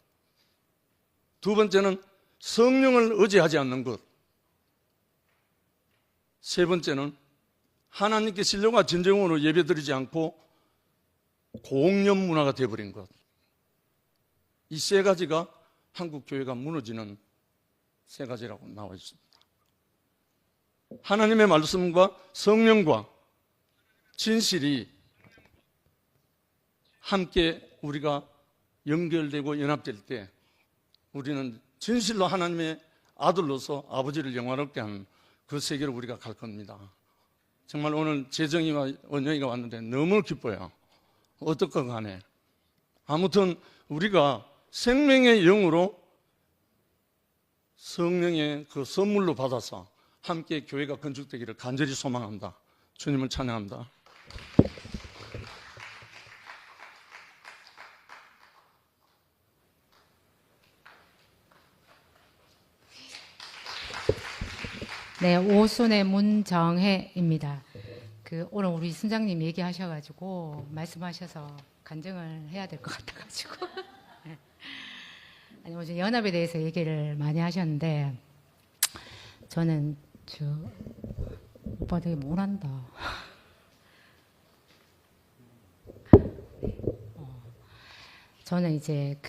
두 번째는 성령을 의지하지 않는 것. 세 번째는 하나님께 신령과 진정으로 예배드리지 않고 공연 문화가 되어버린 것. 이 세 가지가 한국 교회가 무너지는 세 가지라고 나와 있습니다. 하나님의 말씀과 성령과 진실이 함께 우리가 연결되고 연합될 때 우리는 진실로 하나님의 아들로서 아버지를 영화롭게 하는 그 세계로 우리가 갈 겁니다. 정말 오늘 재정이와 원영이가 왔는데 너무 기뻐요. 어떻건 간에. 아무튼 우리가 생명의 영으로 성령의 그 선물로 받아서 함께 교회가 건축되기를 간절히 소망합니다. 주님을 찬양합니다. 네, 오순의 문정혜입니다. 오늘 우리 순장님 얘기하셔가지고 말씀하셔서 간증을 해야 될 것 같아가지고 아니 어제 연합에 대해서 얘기를 많이 하셨는데 저는 오빠 되게 못한다. 저는 이제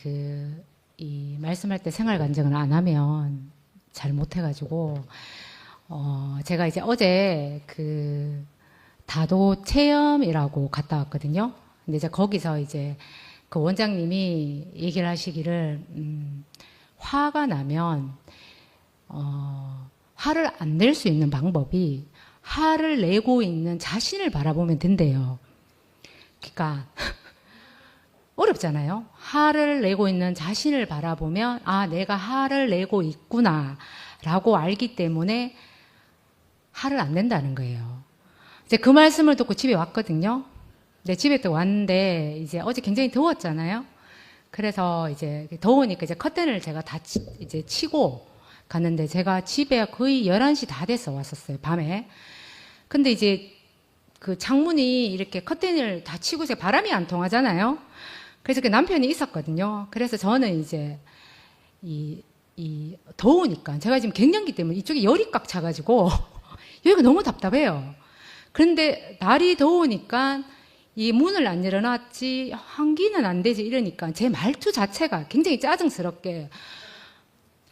이 말씀할 때 생활 간증을 안 하면 잘 못해가지고 제가 이제 어제 다도 체험이라고 갔다 왔거든요. 근데 이제 거기서 이제 그 원장님이 얘기를 하시기를, 화가 나면, 화를 안 낼 수 있는 방법이 화를 내고 있는 자신을 바라보면 된대요. 그러니까, 어렵잖아요. 화를 내고 있는 자신을 바라보면, 아, 내가 화를 내고 있구나, 라고 알기 때문에 화를 안 낸다는 거예요. 이제 그 말씀을 듣고 집에 왔거든요. 네, 집에 또 왔는데, 이제 어제 굉장히 더웠잖아요. 그래서 이제 더우니까 이제 커튼을 제가 다 이제 치고 갔는데, 제가 집에 거의 11시 다 돼서 왔었어요, 밤에. 근데 이제 그 창문이 이렇게 커튼을 다 치고 이제 바람이 안 통하잖아요. 그래서 그 남편이 있었거든요. 그래서 저는 이제 더우니까, 제가 지금 갱년기 때문에 이쪽에 열이 꽉 차가지고, 여기가 너무 답답해요. 그런데 날이 더우니까 이 문을 안 열어놨지, 환기는 안 되지 이러니까 제 말투 자체가 굉장히 짜증스럽게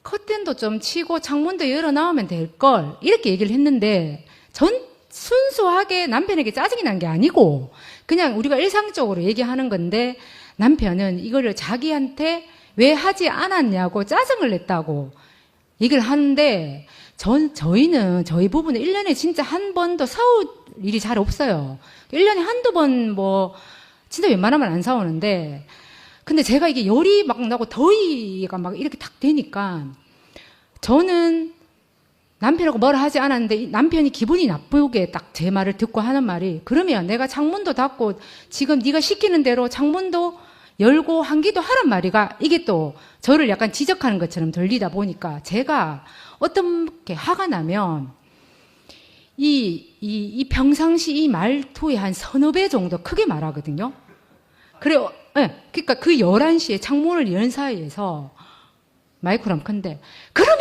커튼도 좀 치고 창문도 열어놔오면 될걸 이렇게 얘기를 했는데, 전 순수하게 남편에게 짜증이 난 게 아니고 그냥 우리가 일상적으로 얘기하는 건데, 남편은 이거를 자기한테 왜 하지 않았냐고 짜증을 냈다고 얘기를 하는데, 저희 부부는 1년에 진짜 한 번도 싸울 일이 잘 없어요. 1년에 한두 번 진짜 웬만하면 안 싸우는데, 근데 제가 이게 열이 막 나고 더위가 막 이렇게 탁 되니까, 저는 남편하고 뭐라 하지 않았는데, 남편이 기분이 나쁘게 딱 제 말을 듣고 하는 말이, 그러면 내가 창문도 닫고 지금 네가 시키는 대로 창문도 열고 환기도 하란 말이가, 이게 또 저를 약간 지적하는 것처럼 들리다 보니까 제가 어떻게 화가 나면 이 평상시 이 말투의 한 서너 배 정도 크게 말하거든요. 그래요. 네, 그러니까 그 11시에 창문을 연 사이에서 마이크로 큰데, 그러면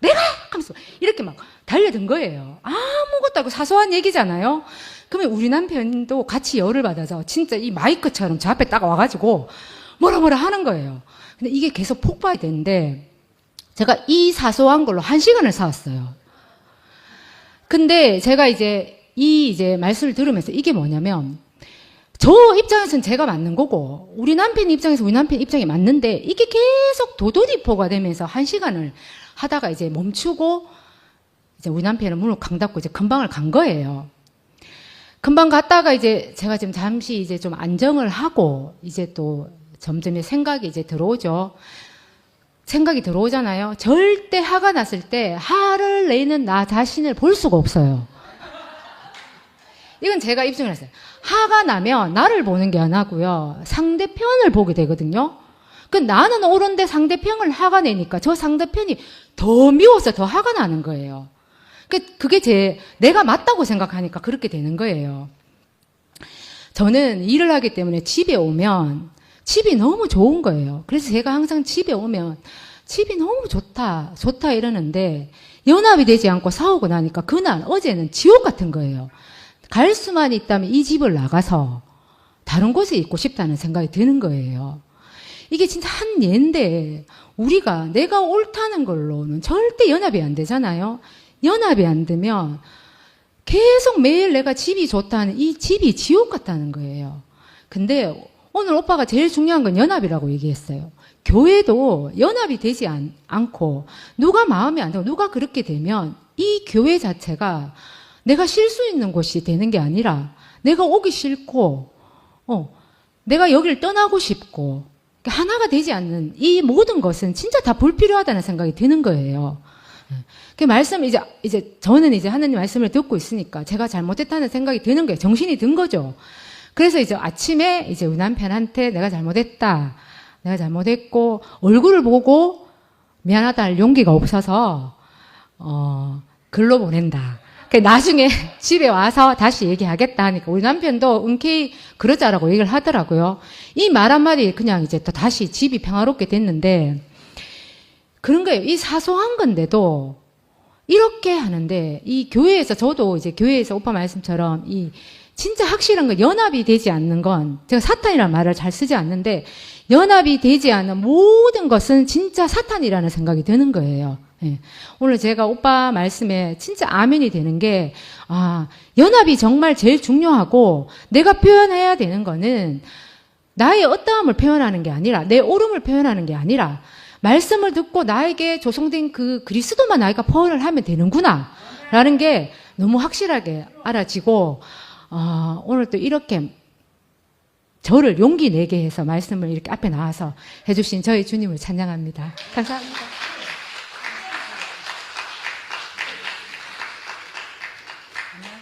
내가 하면서 이렇게 막 달려든 거예요. 아무것도 아니고 사소한 얘기잖아요. 그러면 우리 남편도 같이 열을 받아서 진짜 이 마이크처럼 저 앞에 딱 와가지고 뭐라 하는 거예요. 근데 이게 계속 폭발이 되는데, 제가 이 사소한 걸로 1시간을 싸웠어요. 근데 제가 이제 말씀을 들으면서 이게 뭐냐면, 저 입장에서는 제가 맞는 거고, 우리 남편 입장에서 우리 남편 입장이 맞는데, 이게 계속 도돌이포가 되면서 1시간을 하다가 이제 멈추고, 이제 우리 남편은 문을 강 닫고 이제 금방을 간 거예요. 금방 갔다가 이제 제가 지금 잠시 이제 좀 안정을 하고, 이제 또 점점 생각이 이제 들어오죠. 생각이 들어오잖아요. 절대 화가 났을 때 화를 내는 나 자신을 볼 수가 없어요. 이건 제가 입증을 했어요. 화가 나면 나를 보는 게 안 하고요. 상대편을 보게 되거든요. 그 나는 옳은데 상대편을 화가 내니까 저 상대편이 더 미워서 더 화가 나는 거예요. 그게 내가 맞다고 생각하니까 그렇게 되는 거예요. 저는 일을 하기 때문에 집에 오면 집이 너무 좋은 거예요. 그래서 제가 항상 집에 오면 집이 너무 좋다 이러는데 연합이 되지 않고 싸우고 나니까 그날 어제는 지옥 같은 거예요. 갈 수만 있다면 이 집을 나가서 다른 곳에 있고 싶다는 생각이 드는 거예요. 이게 진짜 한 예인데 우리가 내가 옳다는 걸로는 절대 연합이 안 되잖아요. 연합이 안 되면 계속 매일 내가 집이 좋다는 이 집이 지옥 같다는 거예요. 근데 오늘 오빠가 제일 중요한 건 연합이라고 얘기했어요. 교회도 연합이 되지 않고 누가 마음에 안 들고 누가 그렇게 되면 이 교회 자체가 내가 쉴 수 있는 곳이 되는 게 아니라 내가 오기 싫고 내가 여기를 떠나고 싶고 하나가 되지 않는 이 모든 것은 진짜 다 불필요하다는 생각이 드는 거예요. 그 말씀 이제 저는 이제 하나님 말씀을 듣고 있으니까 제가 잘못했다는 생각이 드는 거예요. 정신이 든 거죠. 그래서 이제 아침에 이제 우리 남편한테 내가 잘못했고 얼굴을 보고 미안하다 할 용기가 없어서 글로 보낸다. 나중에 집에 와서 다시 얘기하겠다 하니까 우리 남편도 흔쾌히 그러자라고 얘기를 하더라고요. 이 말 한마디 그냥 이제 또 다시 집이 평화롭게 됐는데 그런 거예요. 이 사소한 건데도 이렇게 하는데 이 교회에서 저도 이제 교회에서 오빠 말씀처럼 이 진짜 확실한 건 연합이 되지 않는 건 제가 사탄이라는 말을 잘 쓰지 않는데 연합이 되지 않는 모든 것은 진짜 사탄이라는 생각이 드는 거예요. 예. 오늘 제가 오빠 말씀에 진짜 아멘이 되는 게 연합이 정말 제일 중요하고 내가 표현해야 되는 거는 나의 어떠함을 표현하는 게 아니라 내 옳음을 표현하는 게 아니라 말씀을 듣고 나에게 조성된 그 그리스도만 나이가 표현을 하면 되는구나 라는 게 너무 확실하게 알아지고 오늘 또 이렇게 저를 용기 내게 해서 말씀을 이렇게 앞에 나와서 해주신 저희 주님을 찬양합니다. 감사합니다.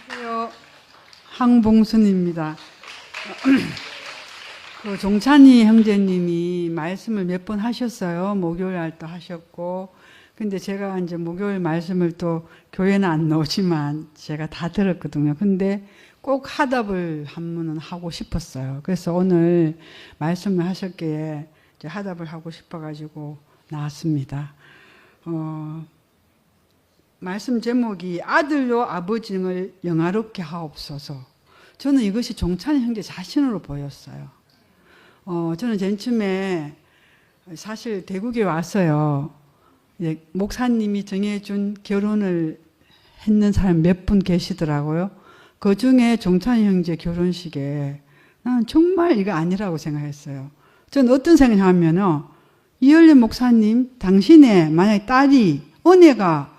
안녕하세요. 황봉순입니다. 그 종찬이 형제님이 말씀을 몇 번 하셨어요. 목요일 날도 하셨고. 근데 제가 이제 목요일 말씀을 또 교회는 안 나오지만 제가 다 들었거든요. 근데 꼭 화답을 한 번은 하고 싶었어요. 그래서 오늘 말씀을 하셨기에 이제 화답을 하고 싶어가지고 나왔습니다. 말씀 제목이 아들로 아버지를 영화롭게 하옵소서. 저는 이것이 종찬이 형제 자신으로 보였어요. 저는 전쯤에 사실 대국에 왔어요. 목사님이 정해준 결혼을 했는 사람 몇 분 계시더라고요. 그 중에 종찬이 형제 결혼식에 나는 정말 이거 아니라고 생각했어요. 저는 어떤 생각을 하면요. 이열린 목사님, 당신의 만약에 딸이 은혜가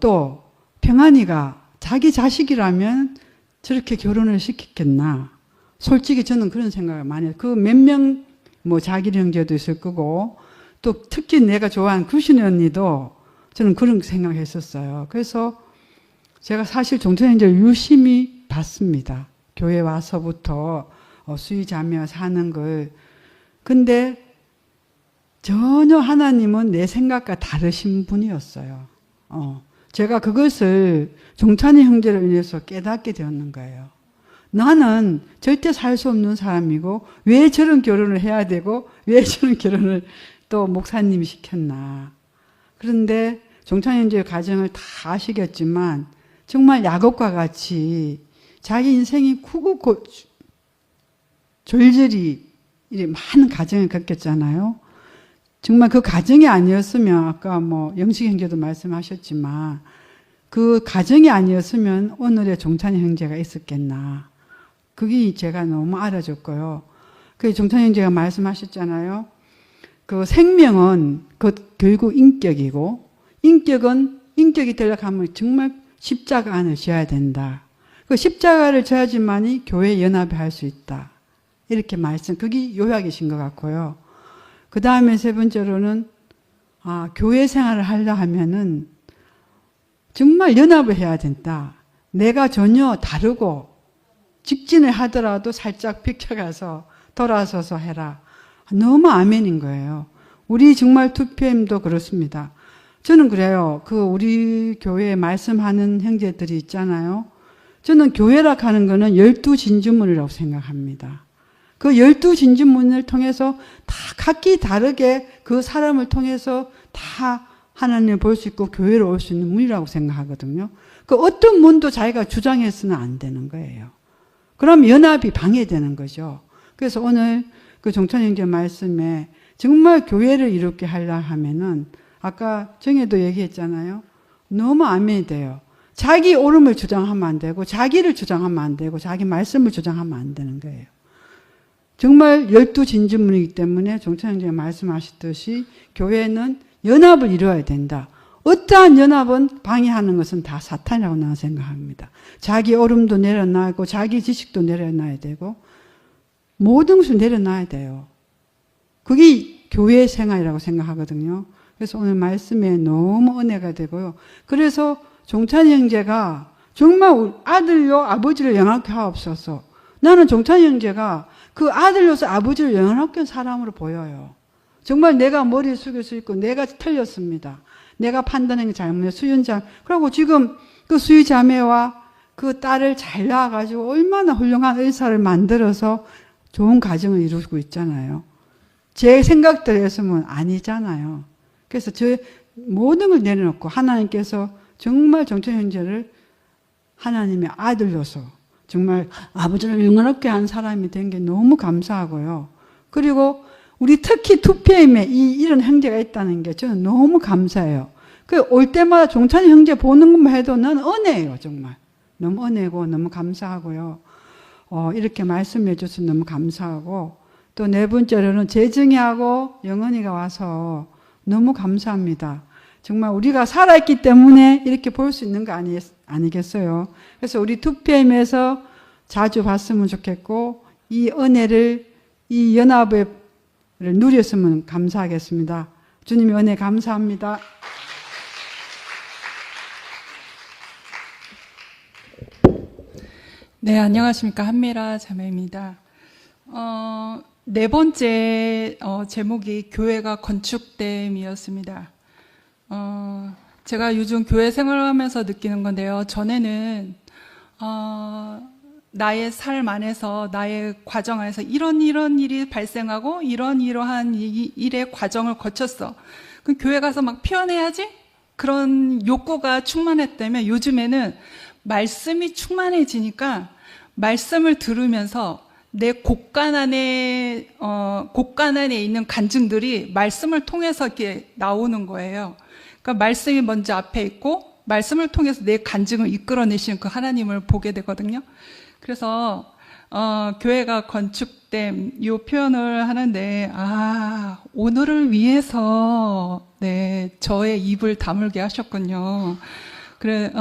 또 평안이가 자기 자식이라면 저렇게 결혼을 시켰겠나. 솔직히 저는 그런 생각을 많이 해요. 그 몇 명 자기 형제도 있을 거고 또 특히 내가 좋아하는 구신의 언니도 저는 그런 생각을 했었어요. 그래서 제가 사실 종찬이 형제를 유심히 봤습니다. 교회 와서부터 수의자매와 사는 걸. 근데 전혀 하나님은 내 생각과 다르신 분이었어요. 제가 그것을 종찬이 형제를 위해서 깨닫게 되었는 거예요. 나는 절대 살 수 없는 사람이고 왜 저런 결혼을 해야 되고 왜 저런 결혼을 또 목사님이 시켰나. 그런데 종찬이 형제의 가정을 다 아시겠지만 정말 야곱과 같이 자기 인생이 크고 졸졸이 많은 가정을 겪었잖아요. 정말 그 가정이 아니었으면 아까 영식 형제도 말씀하셨지만 그 가정이 아니었으면 오늘의 종찬이 형제가 있었겠나. 그게 제가 너무 알아줬고요. 그 종찬이 형제가 말씀하셨잖아요. 그 생명은 결국 인격이고 인격이 되려고 하면 정말 십자가 안을 져야 된다. 그 십자가를 져야지만이 교회 연합을 할 수 있다. 이렇게 그게 요약이신 것 같고요. 그 다음에 세 번째로는 교회 생활을 하려 하면은 정말 연합을 해야 된다. 내가 전혀 다르고 직진을 하더라도 살짝 비켜가서 돌아서서 해라. 너무 아멘인 거예요. 우리 정말 2PM도 그렇습니다. 저는 그래요. 우리 교회에 말씀하는 형제들이 있잖아요. 저는 교회라 하는 거는 12진주문이라고 생각합니다. 그 12진주문을 통해서 다 각기 다르게 그 사람을 통해서 다 하나님을 볼 수 있고 교회로 올 수 있는 문이라고 생각하거든요. 그 어떤 문도 자기가 주장해서는 안 되는 거예요. 그럼 연합이 방해되는 거죠. 그래서 오늘 그 종찬 형제 말씀에 정말 교회를 이롭게 하려 하면은 아까 정혜도 얘기했잖아요. 너무 아멘이 돼요. 자기 옳음을 주장하면 안 되고 자기를 주장하면 안 되고 자기 말씀을 주장하면 안 되는 거예요. 정말 12진주문이기 때문에 종찬 형제가 말씀하셨듯이 교회는 연합을 이루어야 된다. 어떠한 연합은 방해하는 것은 다 사탄이라고 나는 생각합니다. 자기 옳음도 내려놔야고 자기 지식도 내려놔야 되고 모든 것을 내려놔야 돼요. 그게 교회 생활이라고 생각하거든요. 그래서 오늘 말씀에 너무 은혜가 되고요. 그래서 종찬이 형제가 정말 아들로 아버지를 영화롭게 하옵소서. 나는 종찬이 형제가 그 아들로서 아버지를 영화롭게 한 사람으로 보여요. 정말 내가 머리를 숙일 수 있고 내가 틀렸습니다. 내가 판단한 게 잘못해 수윤자. 그리고 지금 그 수유자매와 그 딸을 잘 낳아가지고 얼마나 훌륭한 의사를 만들어서 좋은 가정을 이루고 있잖아요. 제 생각대로 했으면 아니잖아요. 그래서 저 모든 걸 내려놓고 하나님께서 정말 종찬 형제를 하나님의 아들로서 정말 아버지를 영원롭게 한 사람이 된 게 너무 감사하고요. 그리고 우리 특히 2PM에 이런 형제가 있다는 게 저는 너무 감사해요. 올 때마다 종찬이 형제 보는 것만 해도 난 은혜예요, 정말. 너무 은혜고 너무 감사하고요. 이렇게 말씀해 주셔서 너무 감사하고 또 네 번째로는 재정이하고 영은이가 와서 너무 감사합니다. 정말 우리가 살아있기 때문에 이렇게 볼 수 있는 거 아니겠어요? 그래서 우리 2PM에서 자주 봤으면 좋겠고 이 은혜를 이 연합을 누렸으면 감사하겠습니다. 주님의 은혜 감사합니다. 네, 안녕하십니까. 한미라 자매입니다. 네 번째 제목이 교회가 건축됨이었습니다. 제가 요즘 교회 생활을 하면서 느끼는 건데요. 전에는 나의 삶 안에서 나의 과정 안에서 이런 일이 발생하고 이러한 일의 과정을 거쳤어. 그럼 교회 가서 막 표현해야지? 그런 욕구가 충만했다면 요즘에는 말씀이 충만해지니까 말씀을 들으면서 내 곳간 안에 있는 간증들이 말씀을 통해서 이렇게 나오는 거예요. 그러니까 말씀이 먼저 앞에 있고 말씀을 통해서 내 간증을 이끌어내시는 그 하나님을 보게 되거든요. 그래서 교회가 건축됨 이 표현을 하는데 오늘을 위해서 네 저의 입을 다물게 하셨군요. 그래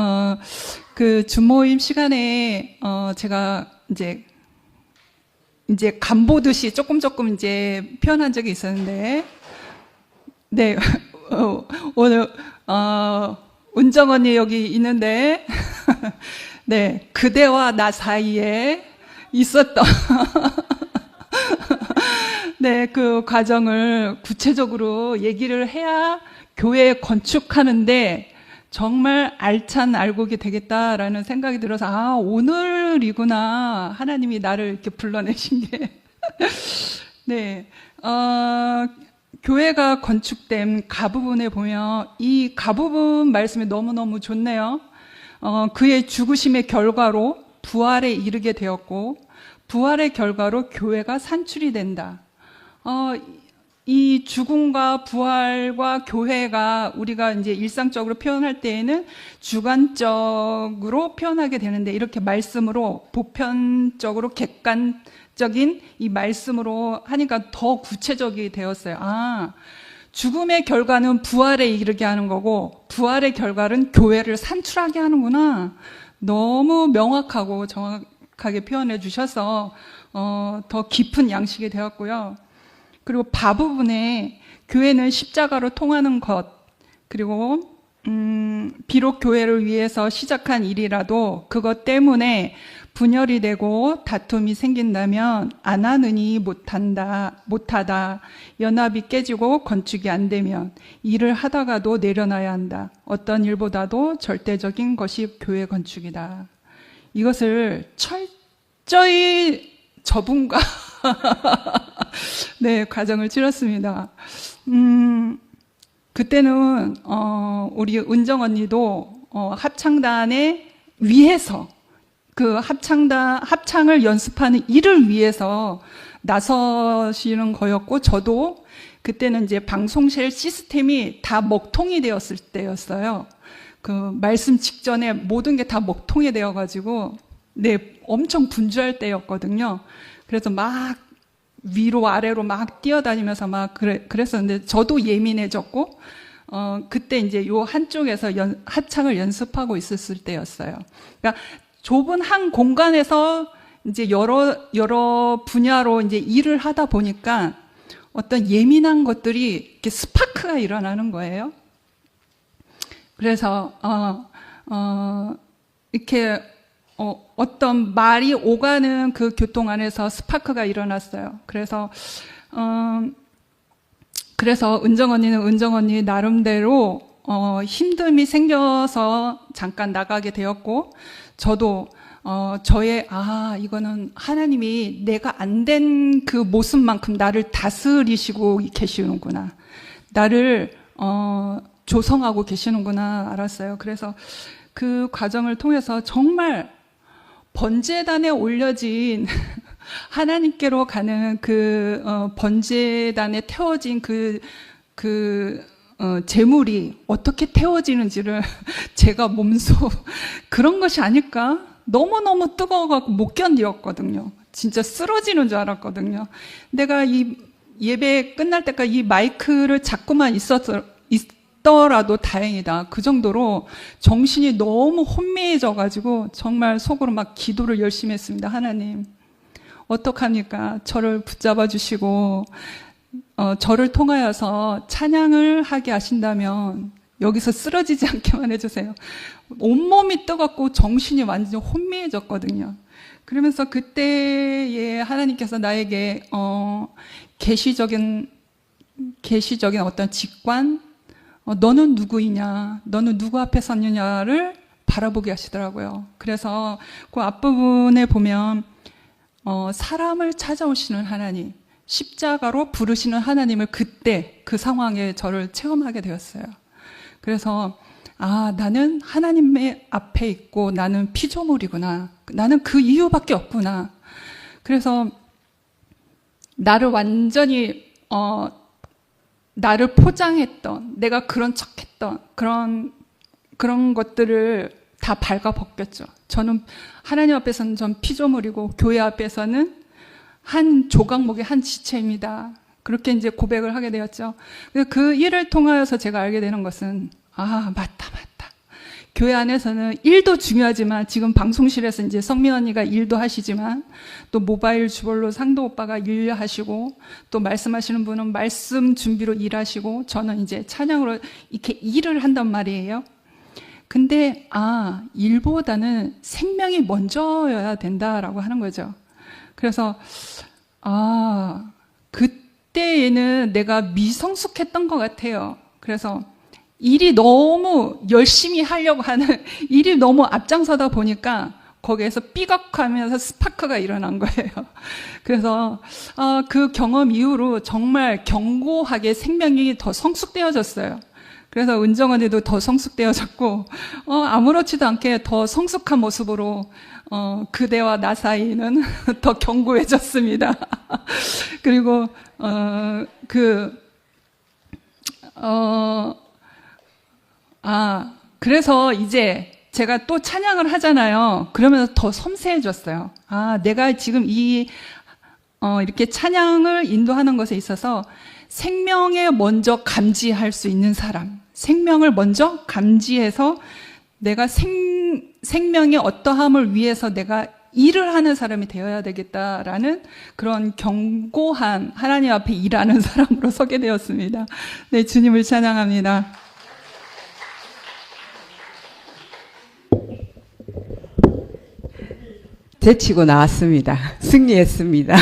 그 주모임 시간에 제가 이제 간보듯이 조금 이제 표현한 적이 있었는데 네 오늘 은정 언니 여기 있는데 네 그대와 나 사이에 있었던 네 그 과정을 구체적으로 얘기를 해야 교회 건축하는데 정말 알찬 알곡이 되겠다라는 생각이 들어서 오늘이구나 하나님이 나를 이렇게 불러내신 게 네 교회가 건축된 가부분에 보면 이 가부분 말씀이 너무너무 좋네요. 그의 죽으심의 결과로 부활에 이르게 되었고 부활의 결과로 교회가 산출이 된다. 이 죽음과 부활과 교회가 우리가 이제 일상적으로 표현할 때에는 주관적으로 표현하게 되는데 이렇게 말씀으로 보편적으로 객관적인 이 말씀으로 하니까 더 구체적이 되었어요. 죽음의 결과는 부활에 이르게 하는 거고 부활의 결과는 교회를 산출하게 하는구나. 너무 명확하고 정확하게 표현해 주셔서 더 깊은 양식이 되었고요. 그리고 바 부분에 교회는 십자가로 통하는 것, 그리고 비록 교회를 위해서 시작한 일이라도 그것 때문에 분열이 되고 다툼이 생긴다면 안 하느니 못하다. 연합이 깨지고 건축이 안 되면 일을 하다가도 내려놔야 한다. 어떤 일보다도 절대적인 것이 교회 건축이다. 이것을 철저히 저분과 네, 과정을 치렀습니다. 그때는 우리 은정 언니도 합창단에 위해서 그 합창을 연습하는 일을 위해서 나서시는 거였고, 저도 그때는 이제 방송실 시스템이 다 먹통이 되었을 때였어요. 그 말씀 직전에 모든 게 다 먹통이 되어가지고, 네, 엄청 분주할 때였거든요. 그래서 막 위로 아래로 막 뛰어다니면서 막 그랬었는데, 저도 예민해졌고, 그때 이제 요 한쪽에서 합창을 연습하고 있었을 때였어요. 그러니까 좁은 한 공간에서 이제 여러 분야로 이제 일을 하다 보니까 어떤 예민한 것들이 이렇게 스파크가 일어나는 거예요. 그래서 이렇게 어떤 말이 오가는 그 교통 안에서 스파크가 일어났어요. 그래서 은정 언니는 은정 언니 나름대로 힘듦이 생겨서 잠깐 나가게 되었고, 저도 이거는 하나님이 내가 안 된 그 모습만큼 나를 다스리시고 계시는구나, 나를 조성하고 계시는구나 알았어요. 그래서 그 과정을 통해서 정말 번제단에 올려진 하나님께로 가는 그 번제단에 태워진 재물이 어떻게 태워지는지를 제가 몸소 그런 것이 아닐까? 너무너무 뜨거워갖고 못 견디었거든요. 진짜 쓰러지는 줄 알았거든요. 내가 이 예배 끝날 때까지 이 마이크를 잡고만 있더라도 다행이다. 그 정도로 정신이 너무 혼미해져가지고 정말 속으로 막 기도를 열심히 했습니다. 하나님, 어떡합니까? 저를 붙잡아 주시고 저를 통하여서 찬양을 하게 하신다면 여기서 쓰러지지 않게만 해주세요. 온몸이 뜨겁고 정신이 완전히 혼미해졌거든요. 그러면서 그때에 하나님께서 나에게 계시적인 어떤 직관, 너는 누구이냐, 너는 누구 앞에 섰느냐를 바라보게 하시더라고요. 그래서 그 앞부분에 보면 사람을 찾아오시는 하나님, 십자가로 부르시는 하나님을 그때 그 상황에 저를 체험하게 되었어요. 그래서 나는 하나님의 앞에 있고 나는 피조물이구나, 나는 그 이유밖에 없구나. 그래서 나를 완전히 나를 포장했던, 내가 그런 척했던 그런 것들을 다 발가벗겼죠. 저는 하나님 앞에서는 전 피조물이고 교회 앞에서는 한 조각목의 한 지체입니다. 그렇게 이제 고백을 하게 되었죠. 그 일을 통하여서 제가 알게 되는 것은 맞다. 교회 안에서는 일도 중요하지만, 지금 방송실에서 이제 성민 언니가 일도 하시지만, 또 모바일 주볼로 상도 오빠가 일하시고, 또 말씀하시는 분은 말씀 준비로 일하시고, 저는 이제 찬양으로 이렇게 일을 한단 말이에요. 근데 일보다는 생명이 먼저여야 된다라고 하는 거죠. 그래서 그때에는 내가 미성숙했던 것 같아요. 그래서 일이 너무 열심히 하려고 하는, 일이 너무 앞장서다 보니까 거기에서 삐걱하면서 스파크가 일어난 거예요. 그래서 그 경험 이후로 정말 견고하게 생명이 더 성숙되어졌어요. 그래서 은정 언니도 더 성숙되어졌고, 아무렇지도 않게 더 성숙한 모습으로 그대와 나 사이는 더 견고해졌습니다. 그리고 그래서 이제 제가 또 찬양을 하잖아요. 그러면서 더 섬세해졌어요. 내가 지금 이렇게 찬양을 인도하는 것에 있어서 생명에 먼저 감지할 수 있는 사람, 생명을 먼저 감지해서 내가 생명의 어떠함을 위해서 내가 일을 하는 사람이 되어야 되겠다라는 그런 견고한 하나님 앞에 일하는 사람으로 서게 되었습니다. 네, 주님을 찬양합니다. 제치고 나왔습니다. 승리했습니다.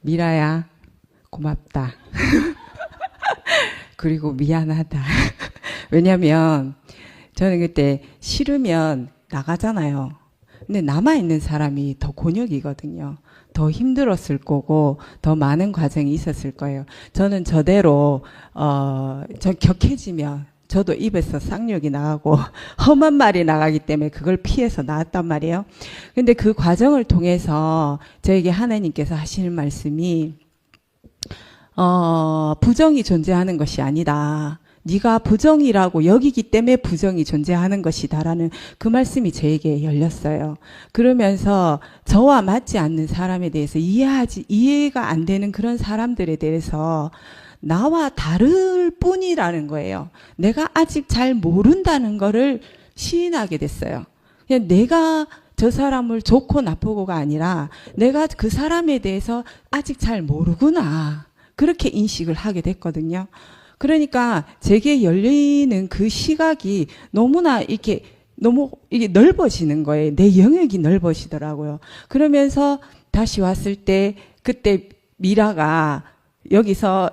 미라야, 고맙다. 그리고 미안하다. 왜냐면, 저는 그때 싫으면 나가잖아요. 근데 남아있는 사람이 더 곤욕이거든요. 더 힘들었을 거고, 더 많은 과정이 있었을 거예요. 저는 저대로, 저 격해지면, 저도 입에서 쌍욕이 나가고 험한 말이 나가기 때문에 그걸 피해서 나왔단 말이에요. 근데 그 과정을 통해서 저에게 하나님께서 하시는 말씀이 부정이 존재하는 것이 아니다. 네가 부정이라고 여기기 때문에 부정이 존재하는 것이다라는 그 말씀이 저에게 열렸어요. 그러면서 저와 맞지 않는 사람에 대해서 이해가 안 되는 그런 사람들에 대해서 나와 다를 뿐이라는 거예요. 내가 아직 잘 모른다는 거를 시인하게 됐어요. 그냥 내가 저 사람을 좋고 나쁘고가 아니라 내가 그 사람에 대해서 아직 잘 모르구나. 그렇게 인식을 하게 됐거든요. 그러니까 제게 열리는 그 시각이 너무나 이게 넓어지는 거예요. 내 영역이 넓어지더라고요. 그러면서 다시 왔을 때 그때 미라가 여기서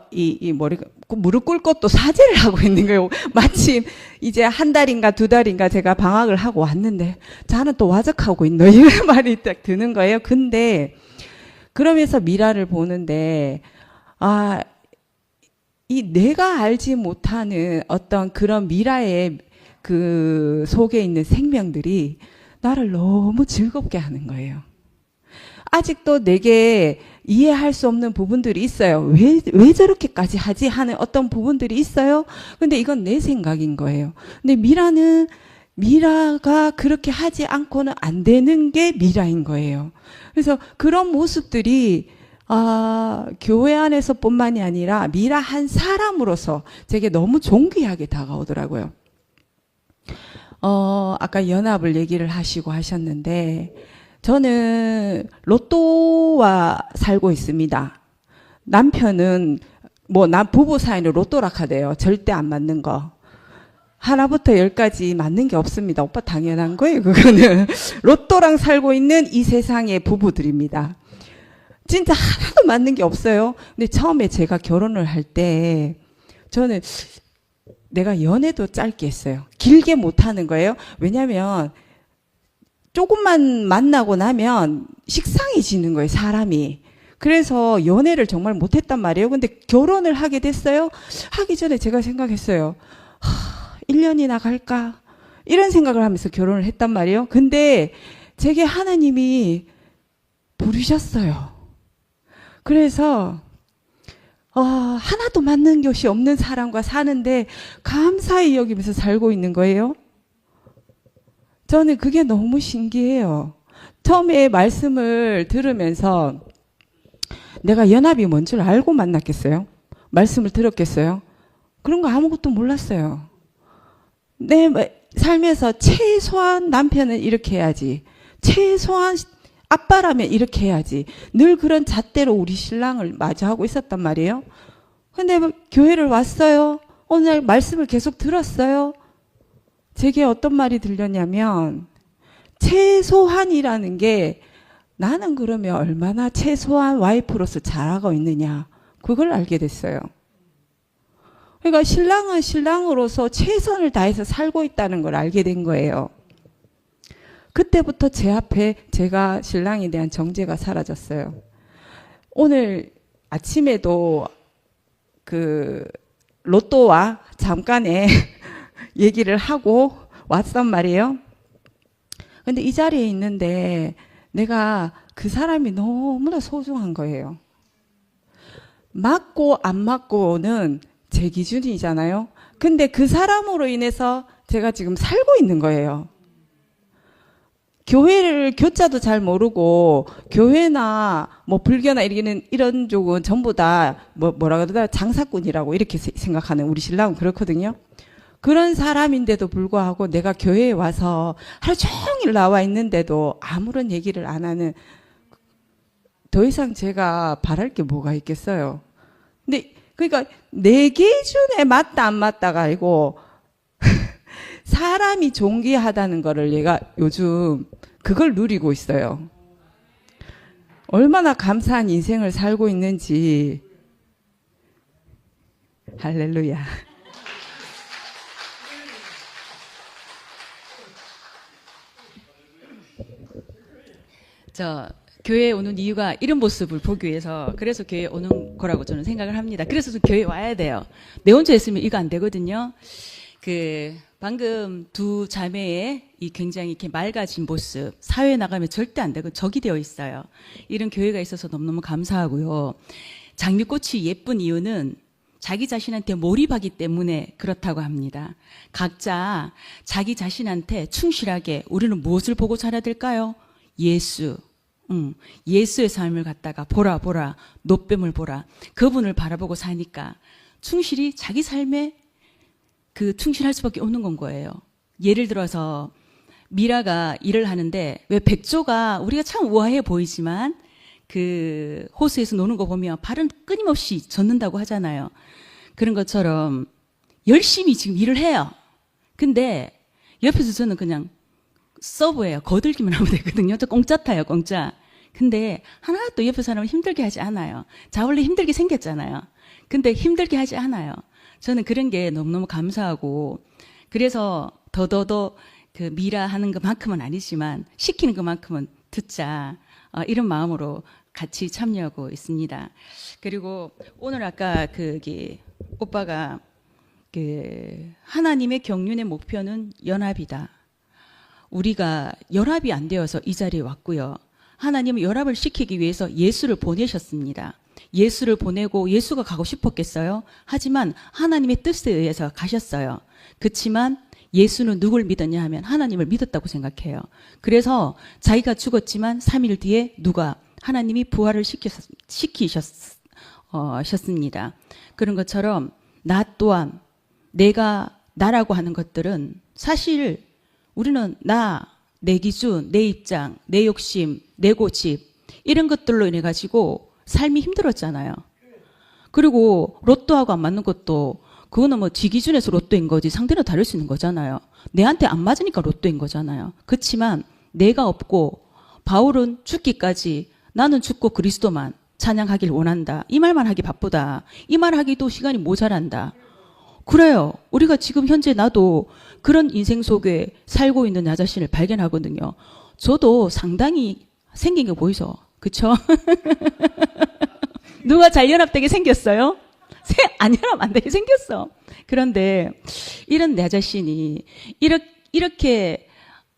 무릎 꿇고 또 사죄를 하고 있는 거예요. 마침 이제 한 달인가 두 달인가 제가 방학을 하고 왔는데 자는 또 와적하고 있노 이런 말이 딱 드는 거예요. 근데 그러면서 미라를 보는데 이 내가 알지 못하는 어떤 그런 미라의 그 속에 있는 생명들이 나를 너무 즐겁게 하는 거예요. 아직도 내게 이해할 수 없는 부분들이 있어요. 왜 저렇게까지 하지 하는 어떤 부분들이 있어요. 근데 이건 내 생각인 거예요. 근데 미라가 그렇게 하지 않고는 안 되는 게 미라인 거예요. 그래서 그런 모습들이 교회 안에서뿐만이 아니라 미라 한 사람으로서 제게 너무 존귀하게 다가오더라고요. 아까 연합을 얘기를 하시고 하셨는데 저는 로또와 살고 있습니다. 남편은 부부 사이는 로또락하대요. 절대 안 맞는 거. 하나부터 10까지 맞는 게 없습니다. 오빠 당연한 거예요. 그거는 로또랑 살고 있는 이 세상의 부부들입니다. 진짜 하나도 맞는 게 없어요. 근데 처음에 제가 결혼을 할 때 저는 내가 연애도 짧게 했어요. 길게 못 하는 거예요. 왜냐면 조금만 만나고 나면 식상해지는 거예요, 사람이. 그래서 연애를 정말 못했단 말이에요. 근데 결혼을 하게 됐어요. 하기 전에 제가 생각했어요. 1년이나 갈까? 이런 생각을 하면서 결혼을 했단 말이에요. 근데 제게 하나님이 부르셨어요. 그래서 하나도 맞는 것이 없는 사람과 사는데 감사히 여기면서 살고 있는 거예요. 저는 그게 너무 신기해요. 처음에 말씀을 들으면서 내가 연합이 뭔 줄 알고 만났겠어요? 말씀을 들었겠어요? 그런 거 아무것도 몰랐어요. 내 삶에서 최소한 남편은 이렇게 해야지. 최소한 아빠라면 이렇게 해야지. 늘 그런 잣대로 우리 신랑을 마주하고 있었단 말이에요. 근데 교회를 왔어요. 오늘 말씀을 계속 들었어요. 제게 어떤 말이 들렸냐면 최소한이라는 게 나는 그러면 얼마나 최소한 와이프로서 잘하고 있느냐 그걸 알게 됐어요. 그러니까 신랑은 신랑으로서 최선을 다해서 살고 있다는 걸 알게 된 거예요. 그때부터 제 앞에 제가 신랑에 대한 정죄가 사라졌어요. 오늘 아침에도 그 로또와 잠깐의 얘기를 하고 왔단 말이에요. 근데 이 자리에 있는데 내가 그 사람이 너무나 소중한 거예요. 맞고 안 맞고는 제 기준이잖아요. 근데 그 사람으로 인해서 제가 지금 살고 있는 거예요. 교자도 잘 모르고 교회나 불교나 이런 쪽은 전부 다 뭐라 그러다 장사꾼이라고 이렇게 생각하는 우리 신랑은 그렇거든요. 그런 사람인데도 불구하고 내가 교회에 와서 하루 종일 나와 있는데도 아무런 얘기를 안 하는, 더 이상 제가 바랄 게 뭐가 있겠어요. 근데 그러니까 내 기준에 맞다 안 맞다가 아니고 사람이 존귀하다는 거를 얘가 요즘 그걸 누리고 있어요. 얼마나 감사한 인생을 살고 있는지. 할렐루야. 저 교회에 오는 이유가 이런 모습을 보기 위해서, 그래서 교회에 오는 거라고 저는 생각을 합니다. 그래서 좀 교회에 와야 돼요. 내 혼자 있으면 이거 안 되거든요. 방금 두 자매의 이 굉장히 이렇게 맑아진 모습, 사회에 나가면 절대 안 되고 적이 되어 있어요. 이런 교회가 있어서 너무너무 감사하고요. 장미꽃이 예쁜 이유는 자기 자신한테 몰입하기 때문에 그렇다고 합니다. 각자 자기 자신한테 충실하게, 우리는 무엇을 보고 살아야 될까요? 예수. 예수의 삶을 갖다가 보라 노뱀을 보라, 그분을 바라보고 사니까 충실히 자기 삶에 충실할 수밖에 없는 건 거예요. 예를 들어서 미라가 일을 하는데, 왜 백조가 우리가 참 우아해 보이지만 호수에서 노는 거 보면 발은 끊임없이 젓는다고 하잖아요. 그런 것처럼 열심히 지금 일을 해요. 근데 옆에서 저는 그냥 서브예요. 거들기만 하면 되거든요. 저 공짜 타요, 공짜. 근데 하나도 옆에 사람을 힘들게 하지 않아요. 자, 원래 힘들게 생겼잖아요. 근데 힘들게 하지 않아요. 저는 그런 게 너무너무 감사하고, 그래서 더더더 미라 하는 것만큼은 아니지만 시키는 것만큼은 듣자, 이런 마음으로 같이 참여하고 있습니다. 그리고 오늘 아까 오빠가 하나님의 경륜의 목표는 연합이다. 우리가 연합이 안 되어서 이 자리에 왔고요. 하나님은 연합을 시키기 위해서 예수를 보내셨습니다. 예수를 보내고, 예수가 가고 싶었겠어요? 하지만 하나님의 뜻에 의해서 가셨어요. 그렇지만 예수는 누굴 믿었냐 하면 하나님을 믿었다고 생각해요. 그래서 자기가 죽었지만 3일 뒤에 하나님이 부활을 시키셨습니다. 그런 것처럼 나 또한, 나라고 하는 것들은 사실 우리는 내 기준, 내 입장, 내 욕심, 내 고집, 이런 것들로 인해 가지고 삶이 힘들었잖아요. 그리고 로또하고 안 맞는 것도, 그거는 지 기준에서 로또인 거지 상대는 다를 수 있는 거잖아요. 내한테 안 맞으니까 로또인 거잖아요. 그렇지만 내가 없고, 바울은 죽기까지 나는 죽고 그리스도만 찬양하길 원한다, 이 말만 하기 바쁘다, 이 말 하기도 시간이 모자란다. 그래요. 우리가 지금 현재 나도 그런 인생 속에 살고 있는 나 자신을 발견하거든요. 저도 상당히 생긴 게 보이죠? 그쵸? 누가 잘 연합되게 생겼어요? 안 연합 안 되게 생겼어. 그런데 이런 내 자신이 이렇게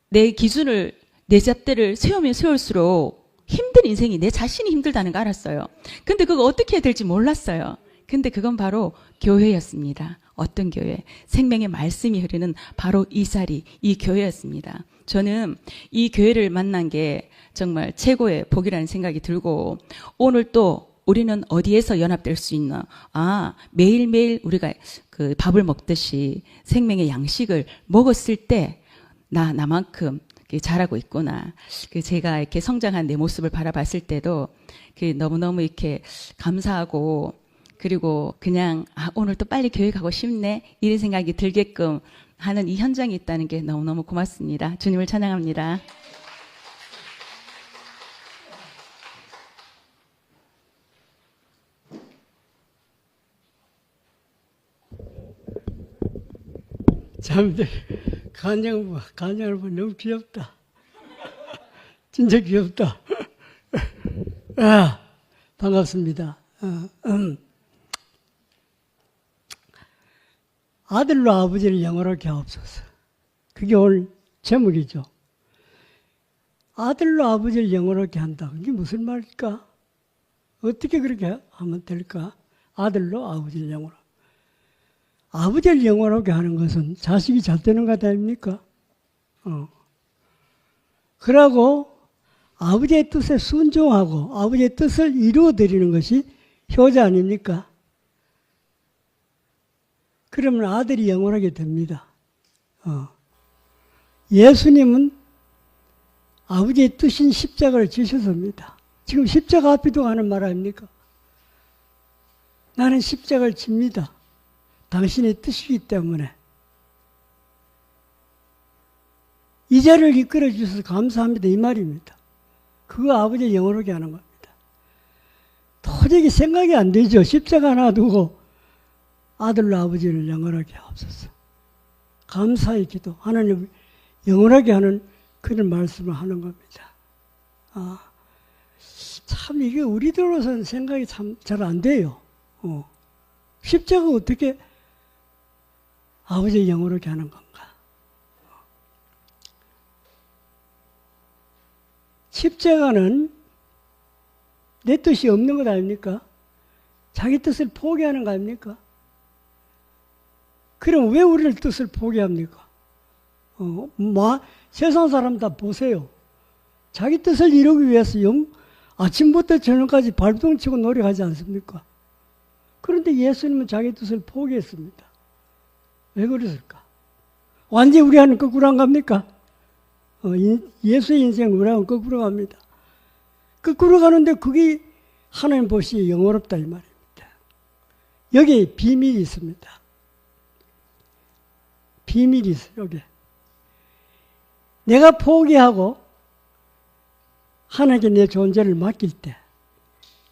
내 기준을, 내 잣대를 세우면 세울수록 힘든 인생이, 내 자신이 힘들다는 거 알았어요. 근데 그거 어떻게 해야 될지 몰랐어요. 근데 그건 바로 교회였습니다. 어떤 교회? 생명의 말씀이 흐르는 바로 이 자리, 이 교회였습니다. 저는 이 교회를 만난 게 정말 최고의 복이라는 생각이 들고, 오늘 또 우리는 어디에서 연합될 수 있나? 매일매일 우리가 밥을 먹듯이 생명의 양식을 먹었을 때 나만큼 잘하고 있구나. 제가 이렇게 성장한 내 모습을 바라봤을 때도 너무너무 이렇게 감사하고, 그리고 그냥 오늘 또 빨리 교회 가고 싶네, 이런 생각이 들게끔 하는 이 현장이 있다는 게 너무너무 고맙습니다. 주님을 찬양합니다. 자매들 간장을 보면 너무 귀엽다. 진짜 귀엽다. 반갑습니다. 아들로 아버지를 영원하게 하옵소서. 그게 오늘 제목이죠. 아들로 아버지를 영원하게 한다. 그게 무슨 말일까? 어떻게 그렇게 하면 될까? 아들로 아버지를 영원하게. 아버지를 영원하게 하는 것은 자식이 잘 되는 것 아닙니까? 그러고 아버지의 뜻에 순종하고 아버지의 뜻을 이루어드리는 것이 효자 아닙니까? 그러면 아들이 영원하게 됩니다. 예수님은 아버지의 뜻인 십자가를 지셨습니다. 지금 십자가 앞에도 하는 말 아닙니까? 나는 십자가를 집니다. 당신의 뜻이기 때문에. 이 자리를 이끌어 주셔서 감사합니다. 이 말입니다. 그거 아버지를 영원하게 하는 겁니다. 도저히 생각이 안 되죠. 십자가 하나 두고 아들로 아버지를 영원하게 하옵소서. 감사의 기도, 하나님을 영원하게 하는 그런 말씀을 하는 겁니다. 참 이게 우리들로서는 생각이 참 잘 안 돼요. 십자가 어떻게 아버지를 영원하게 하는 건가? 십자가는 내 뜻이 없는 것 아닙니까? 자기 뜻을 포기하는 거 아닙니까? 그럼 왜 우리를 뜻을 포기합니까? 세상 사람 다 보세요. 자기 뜻을 이루기 위해서 아침부터 저녁까지 발동치고 노력하지 않습니까? 그런데 예수님은 자기 뜻을 포기했습니다. 왜 그랬을까? 완전히 우리와는 거꾸로 안 갑니까? 예수의 인생은 우리하고 거꾸로 갑니다. 거꾸로 가는데 그게 하나님 보시기에 영원롭다 이 말입니다. 여기에 비밀이 있습니다. 비밀이 있어요. 여기. 내가 포기하고 하나님께 내 존재를 맡길 때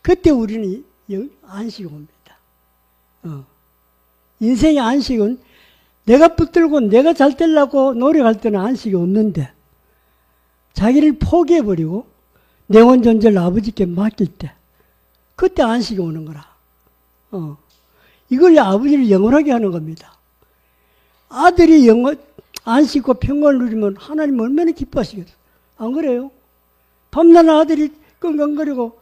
그때 우리는 안식이 옵니다. 인생의 안식은 내가 붙들고 내가 잘 되려고 노력할 때는 안식이 없는데 자기를 포기해버리고 내 온 존재를 아버지께 맡길 때 그때 안식이 오는 거라. 이걸 아버지를 영원하게 하는 겁니다. 아들이 안식과 평강을 누리면 하나님 얼마나 기뻐하시겠어요? 안 그래요? 밤낮 아들이 끙끙거리고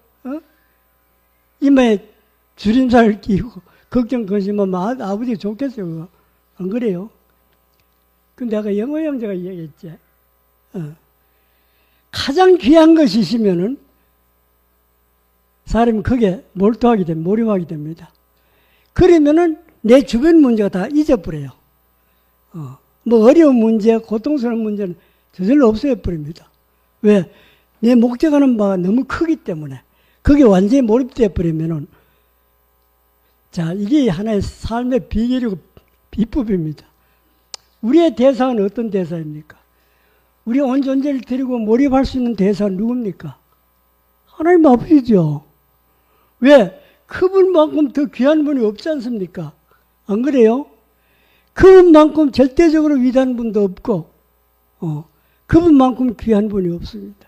이마에 주림살을 끼고 걱정 근심하면 아버지가 좋겠어요? 그거. 안 그래요? 근데 아까 영호 형제가 얘기했지. 가장 귀한 것이 있으면은 사람이 거기에 몰두하게 됩니다. 몰입하게 됩니다. 그러면은 내 주변 문제가 다 잊어버려요. 뭐 어려운 문제, 고통스러운 문제는 저절로 없어져버립니다. 왜? 내 목적하는 바가 너무 크기 때문에 그게 완전히 몰입되어 버리면은 자, 이게 하나의 삶의 비결이고 비법입니다. 우리의 대상은 어떤 대상입니까? 우리 온 존재를 드리고 몰입할 수 있는 대상은 누굽니까? 하나님 아버지죠. 왜? 그분만큼 더 귀한 분이 없지 않습니까? 안 그래요? 그분만큼 절대적으로 위대한 분도 없고 그분만큼 귀한 분이 없습니다.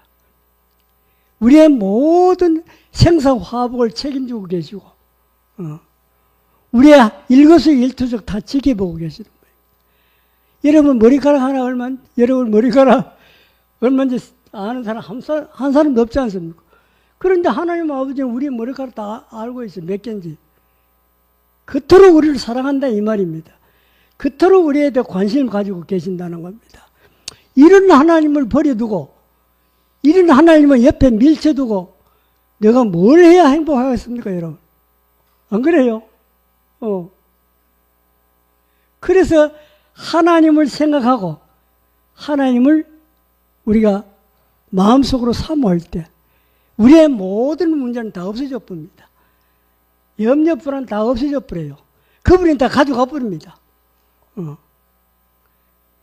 우리의 모든 생사화복을 책임지고 계시고 우리의 일거수일투족 다 지켜보고 계시는 거예요. 여러분 머리카락 하나 여러분 머리카락 얼마인지 아는 사람 한 사람도 없지 않습니까? 그런데 하나님 아버지는 우리의 머리카락 다 알고 있어요. 몇 개인지. 그토록 우리를 사랑한다 이 말입니다. 그토록 우리에 대해 관심을 가지고 계신다는 겁니다. 이런 하나님을 버려두고 이런 하나님을 옆에 밀쳐두고 내가 뭘 해야 행복하겠습니까 여러분? 안 그래요? 그래서 하나님을 생각하고 하나님을 우리가 마음속으로 사모할 때 우리의 모든 문제는 다 없어져 버립니다. 염려, 불안 다 없어져 버려요. 그분이 다 가져가 버립니다.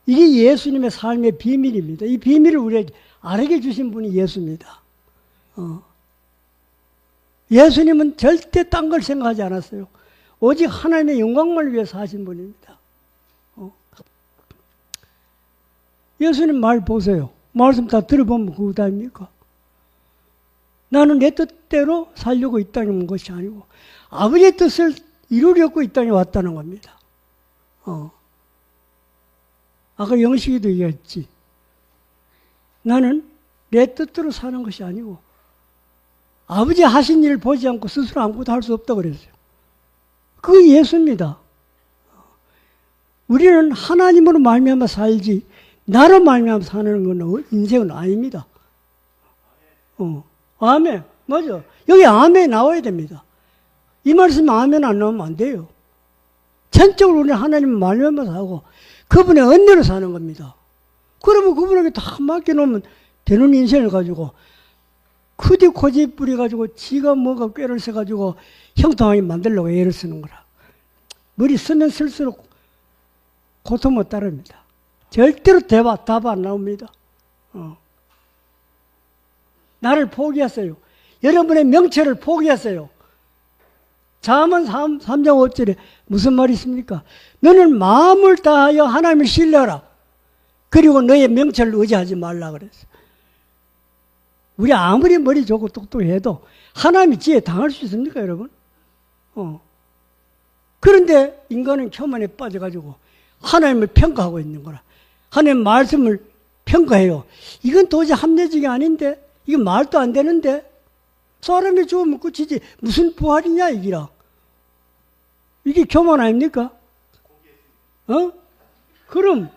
이게 예수님의 삶의 비밀입니다. 이 비밀을 우리에게 알게 주신 분이 예수입니다. 예수님은 절대 딴 걸 생각하지 않았어요. 오직 하나님의 영광만을 위해서 하신 분입니다. 예수님 말 보세요. 말씀 다 들어보면 그거 다입니까? 나는 내 뜻대로 살려고 이 땅에 온 것이 아니고 아버지의 뜻을 이루려고 이 땅에 왔다는 겁니다. 아까 영식이도 얘기했지. 나는 내 뜻대로 사는 것이 아니고 아버지 하신 일을 보지 않고 스스로 아무것도 할 수 없다고 그랬어요. 그게 예수입니다. 우리는 하나님으로 말미암아 살지 나로 말미암아 사는 건 인생은 아닙니다. 아멘. 맞아. 여기 아멘 나와야 됩니다. 이 말씀에 아멘 안 나오면 안 돼요. 전적으로 우리는 하나님을 말면서 하고 그분의 은혜로 사는 겁니다. 그러면 그분에게 다 맡겨놓으면 되는 인생을 가지고 크디 고집 부려가지고 지가 뭐가 꾀를 써가지고 형통하게 만들려고 애를 쓰는 거라. 머리 쓰면 쓸수록 고통은 따릅니다. 절대로 답 안 나옵니다. 나를 포기했어요. 여러분의 명체를 포기했어요. 잠언 3장 5절에 무슨 말이 있습니까? 너는 마음을 다하여 하나님을 신뢰하라. 그리고 너의 명체를 의지하지 말라 그랬어요. 우리 아무리 머리 좋고 똑똑해도 하나님이 지혜 당할 수 있습니까, 여러분? 그런데 인간은 교만에 빠져가지고 하나님을 평가하고 있는 거라. 하나님 말씀을 평가해요. 이건 도저히 합리적이 아닌데, 이건 말도 안 되는데, 사람이 죽으면 끝이지 무슨 부활이냐 이기라. 이게 교만 아닙니까? 그럼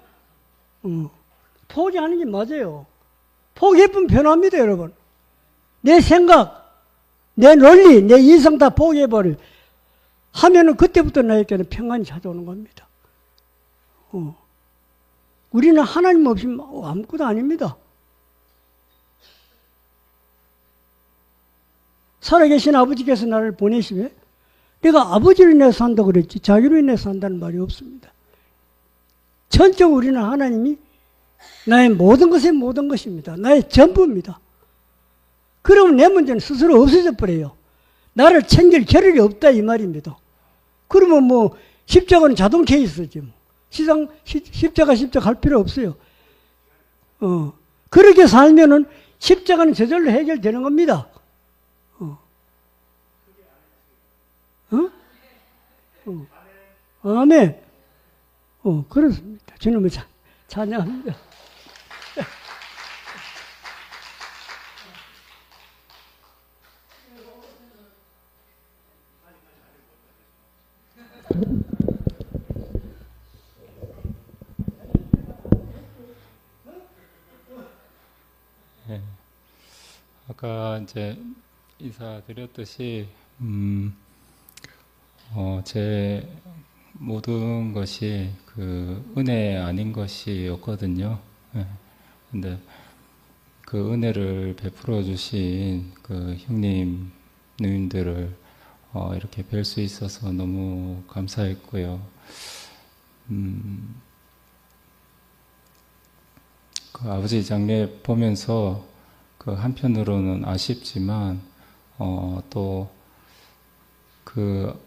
포기하는 게 맞아요. 포기해보면 변합니다, 여러분. 내 생각, 내 논리, 내 인성 다 포기해버려 하면은 그때부터 나에게는 평안이 찾아오는 겁니다. 우리는 하나님 없이 아무것도 아닙니다. 살아계신 아버지께서 나를 보내시면 내가 아버지로 인해 산다고 그랬지 자기로 인해 산다는 말이 없습니다. 전적 우리는 하나님이 나의 모든 것의 모든 것입니다. 나의 전부입니다. 그러면 내 문제는 스스로 없어져 버려요. 나를 챙길 겨를이 없다 이 말입니다. 그러면 뭐 십자가는 자동 케이스지 뭐. 십자가 할 필요 없어요. 그렇게 살면은 십자가는 저절로 해결되는 겁니다. 아멘. 그렇습니다. 주님을 찬양합니다. 네. 아까 이제 인사드렸듯이 제 모든 것이 그 은혜 아닌 것이었거든요. 네. 근데 그 은혜를 베풀어 주신 그 형님, 누님들을 이렇게 뵐 수 있어서 너무 감사했고요. 그 아버지 장례 보면서 그 한편으로는 아쉽지만 또 그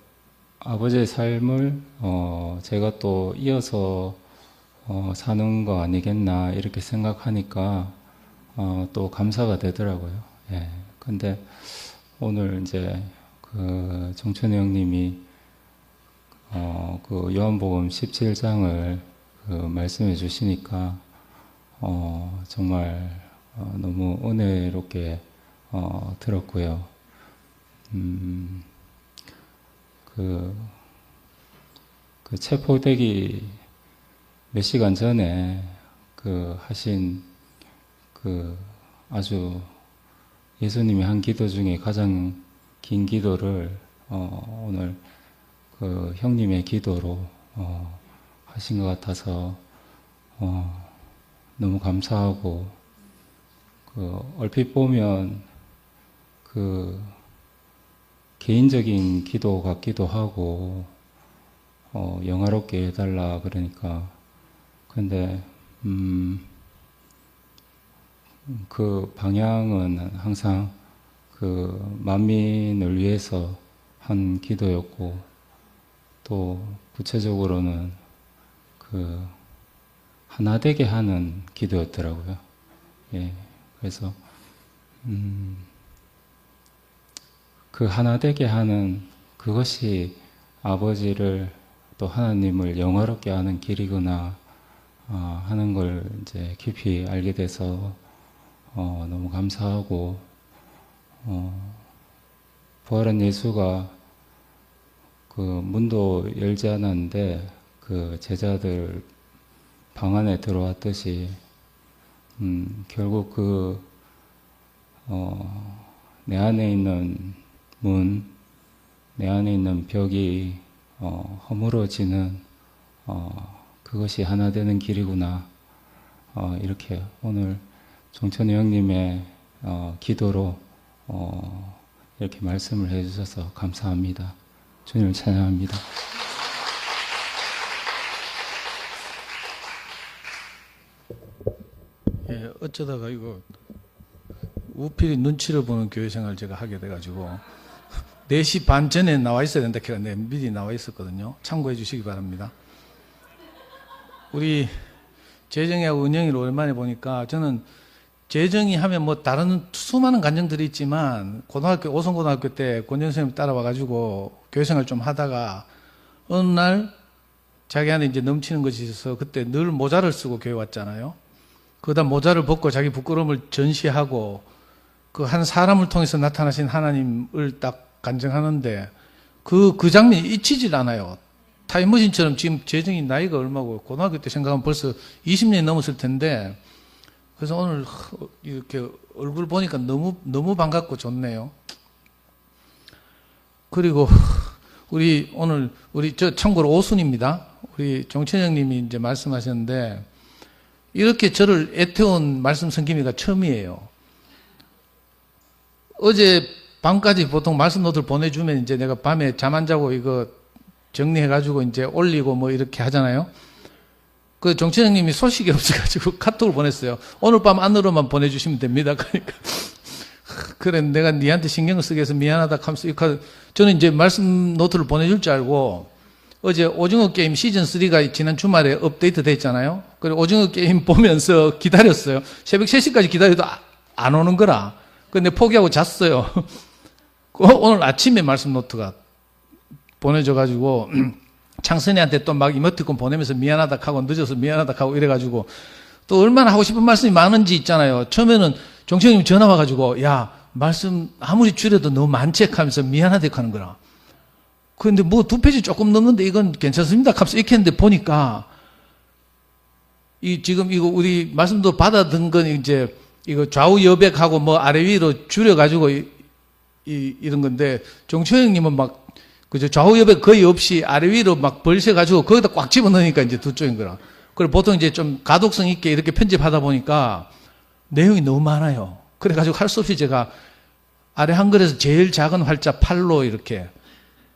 아버지의 삶을 제가 또 이어서 사는 거 아니겠나 이렇게 생각하니까 또 감사가 되더라고요. 예. 근데 오늘 이제 그 정춘희 형님이 그 요한복음 17장을 그 말씀해 주시니까 정말 너무 은혜롭게 들었고요. 그 체포되기 몇 시간 전에 그 하신 그 아주 예수님이 한 기도 중에 가장 긴 기도를 오늘 그 형님의 기도로 하신 것 같아서 너무 감사하고 그 얼핏 보면 그 개인적인 기도 같기도 하고 영화롭게 해달라 그러니까 근데 그 방향은 항상 그 만민을 위해서 한 기도였고 또 구체적으로는 그 하나 되게 하는 기도였더라고요. 예, 그래서 그 하나 되게 하는 그것이 아버지를 또 하나님을 영화롭게 하는 길이구나 하는 걸 이제 깊이 알게 돼서 너무 감사하고 부활한 예수가 그 문도 열지 않았는데 그 제자들 방 안에 들어왔듯이 결국 그 내 안에 있는 문, 내 안에 있는 벽이 허물어지는 그것이 하나 되는 길이구나. 이렇게 오늘 종천이 형님의 기도로 이렇게 말씀을 해주셔서 감사합니다. 주님을 찬양합니다. 예, 어쩌다가 이거 우필이 눈치를 보는 교회 생활을 제가 하게 돼가지고 4시 반 전에 나와 있어야 된다 해가 내 미리 나와 있었거든요. 참고해 주시기 바랍니다. 우리 재정이하고 은영이를 오랜만에 보니까 저는 재정이 하면 뭐 다른 수많은 간증들이 있지만 오성고등학교 때 권정 선생님 따라와가지고 교회 생활 좀 하다가 어느 날 자기 안에 이제 넘치는 것이 있어서 그때 늘 모자를 쓰고 교회 왔잖아요. 그러다 모자를 벗고 자기 부끄러움을 전시하고 그 한 사람을 통해서 나타나신 하나님을 딱 간증하는데 그 장면이 잊히질 않아요. 타임머신처럼 지금 재정이 나이가 얼마고 고등학교 때 생각하면 벌써 20년이 넘었을 텐데 그래서 오늘 이렇게 얼굴 보니까 너무 반갑고 좋네요. 그리고 우리 저 참고로 오순입니다. 우리 종천형님이 이제 말씀하셨는데 이렇게 저를 애태운 말씀 섬김이가 처음이에요. 어제 밤까지 보통 말씀 노트를 보내주면 이제 내가 밤에 잠 안 자고 이거 정리해가지고 이제 올리고 뭐 이렇게 하잖아요. 그 종천형님이 소식이 없어가지고 카톡을 보냈어요. 오늘 밤 안으로만 보내주시면 됩니다. 그러니까 그래 내가 니한테 신경을 쓰게 해서 미안하다 하면서 저는 이제 말씀 노트를 보내줄 줄 알고 어제 오징어 게임 시즌 3가 지난 주말에 업데이트 됐잖아요. 그리고 오징어 게임 보면서 기다렸어요. 새벽 3시까지 기다려도 안 오는 거라. 근데 포기하고 잤어요. 오늘 아침에 말씀 노트가 보내줘가지고 창선이한테 또 막 이모티콘 보내면서 미안하다 하고 늦어서 미안하다 하고 이래가지고 또 얼마나 하고 싶은 말씀이 많은지 있잖아요. 처음에는 종천님 전화 와가지고 야 말씀 아무리 줄여도 너무 많지 하면서 미안하다 하는 거라. 그런데 뭐 2페이지 조금 넘는데 이건 괜찮습니다 하면서 이렇게 했는데 보니까 지금 이거 우리 말씀도 받아든 건 이제 이거 좌우 여백하고 뭐 아래 위로 줄여가지고 이런 건데 종천형님은 막 그죠 좌우 여백 거의 없이 아래 위로 막 벌셔가지고 거기다 꽉 집어넣으니까 이제 두 쪽인 거라. 그리고 보통 이제 좀 가독성 있게 이렇게 편집하다 보니까 내용이 너무 많아요. 그래가지고 할 수 없이 제가 아래 한글에서 제일 작은 활자 8로 이렇게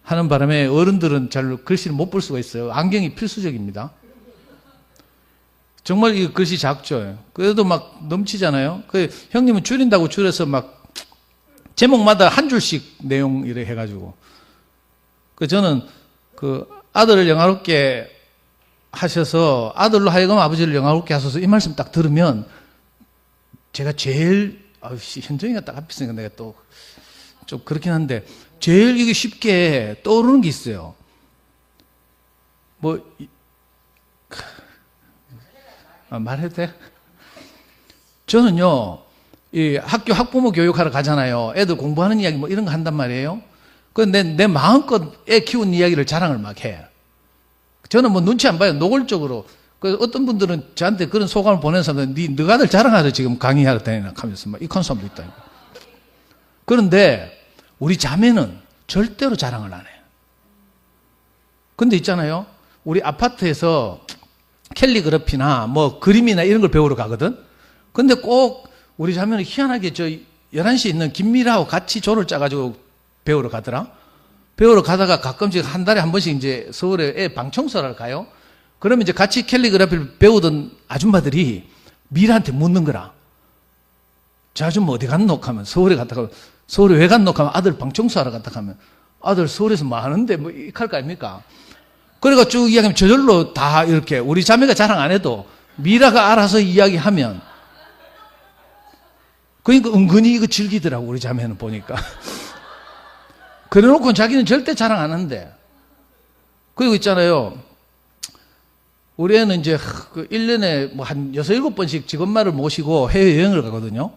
하는 바람에 어른들은 잘 글씨를 못 볼 수가 있어요. 안경이 필수적입니다. 정말 이 글씨 작죠. 그래도 막 넘치잖아요. 그 형님은 줄인다고 줄여서 막 제목마다 한 줄씩 내용 이래 해가지고. 저는 그 아들을 영화롭게 하셔서 아들로 하여금 아버지를 영화롭게 하셔서 이 말씀 딱 들으면 제가 제일 현정이가 딱 앞에 있으니까 내가 또 좀 그렇긴 한데 제일 이게 쉽게 떠오르는 게 있어요. 말해도 돼? 저는요, 이 학교 학부모 교육하러 가잖아요. 애들 공부하는 이야기 뭐 이런 거 한단 말이에요. 내 마음껏 애 키운 이야기를 자랑을 막 해. 저는 뭐 눈치 안 봐요. 노골적으로. 어떤 분들은 저한테 그런 소감을 보내는 사람들은 너가 아들 자랑하러 지금 강의하러 다니나 하면서 막 이런 사람도 있다니까. 그런데 우리 자매는 절대로 자랑을 안 해. 근데 있잖아요. 우리 아파트에서 캘리그래피나 뭐 그림이나 이런 걸 배우러 가거든. 근데 꼭 우리 자매는 희한하게 11시에 있는 김미라하고 같이 조를 짜가지고 배우러 가더라. 배우러 가다가 가끔씩 한 달에 한 번씩 이제 서울에 애 방청소를 가요. 그러면 이제 같이 캘리그래피를 배우던 아줌마들이 미라한테 묻는 거라. 저 아줌마 어디 갔노? 하면 서울에 갔다가 서울에 왜 갔노? 하면 아들 방청소하러 갔다 하면 아들 서울에서 뭐 하는데 뭐 이렇게 할 거 아닙니까? 그러니까 쭉 이야기하면 저절로 다 이렇게 우리 자매가 자랑 안 해도 미라가 알아서 이야기하면 그러니까 은근히 이거 즐기더라고 우리 자매는 보니까. 그래 놓고 자기는 절대 자랑 안 하는데. 그리고 있잖아요. 우리 애는 이제 1년에 뭐 한 6, 7번씩 직원말을 모시고 해외여행을 가거든요.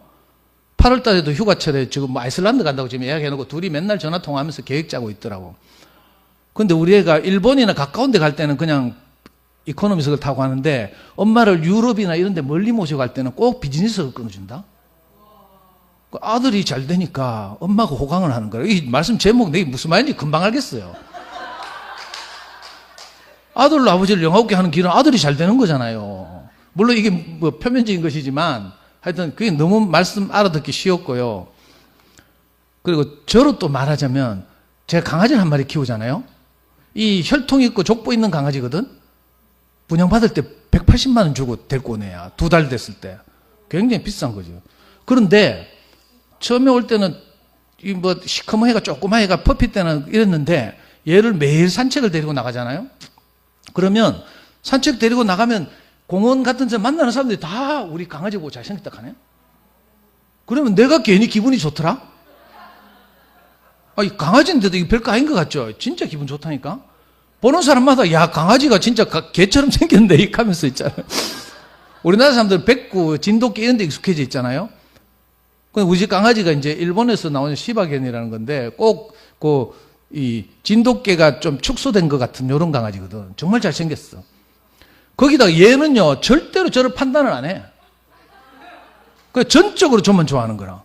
8월 달에도 휴가철에 지금 뭐 아이슬란드 간다고 지금 예약해놓고 둘이 맨날 전화 통화하면서 계획 짜고 있더라고. 근데 우리 애가 일본이나 가까운 데 갈 때는 그냥 이코노미석을 타고 가는데 엄마를 유럽이나 이런 데 멀리 모시고 갈 때는 꼭 비즈니스석을 끊어준다. 아들이 잘 되니까 엄마가 호강을 하는 거예요. 이 말씀 제목 내가 무슨 말인지 금방 알겠어요. 아들로 아버지를 영화 없게 하는 길은 아들이 잘 되는 거잖아요. 물론 이게 뭐 표면적인 것이지만 하여튼 그게 너무 말씀 알아듣기 쉬웠고요. 그리고 저로 또 말하자면 제가 강아지를 한 마리 키우잖아요. 이 혈통 있고 족보 있는 강아지거든. 분양받을 때 180만 원 주고 데리고 오네요. 2달 됐을 때. 굉장히 비싼 거죠. 그런데 처음에 올 때는 이 뭐 시커먼 애가 조그만 애가 퍼피 때는 이랬는데 얘를 매일 산책을 데리고 나가잖아요. 그러면 산책 데리고 나가면 공원 같은 데 만나는 사람들이 다 우리 강아지 보고 잘생겼다 하네. 그러면 내가 괜히 기분이 좋더라. 아니 강아지인데도 이게 별거 아닌 것 같죠. 진짜 기분 좋다니까. 보는 사람마다 야 강아지가 진짜 개처럼 생겼네 이렇게 하면서 있잖아요. 우리나라 사람들은 백구, 진돗개 이런 데 익숙해져 있잖아요. 우리 집 강아지가 이제 일본에서 나오는 시바견이라는 건데 꼭 이 진돗개가 좀 축소된 것 같은 이런 강아지거든. 정말 잘생겼어. 거기다가 얘는요 절대로 저를 판단을 안 해. 그 전적으로 저만 좋아하는 거라.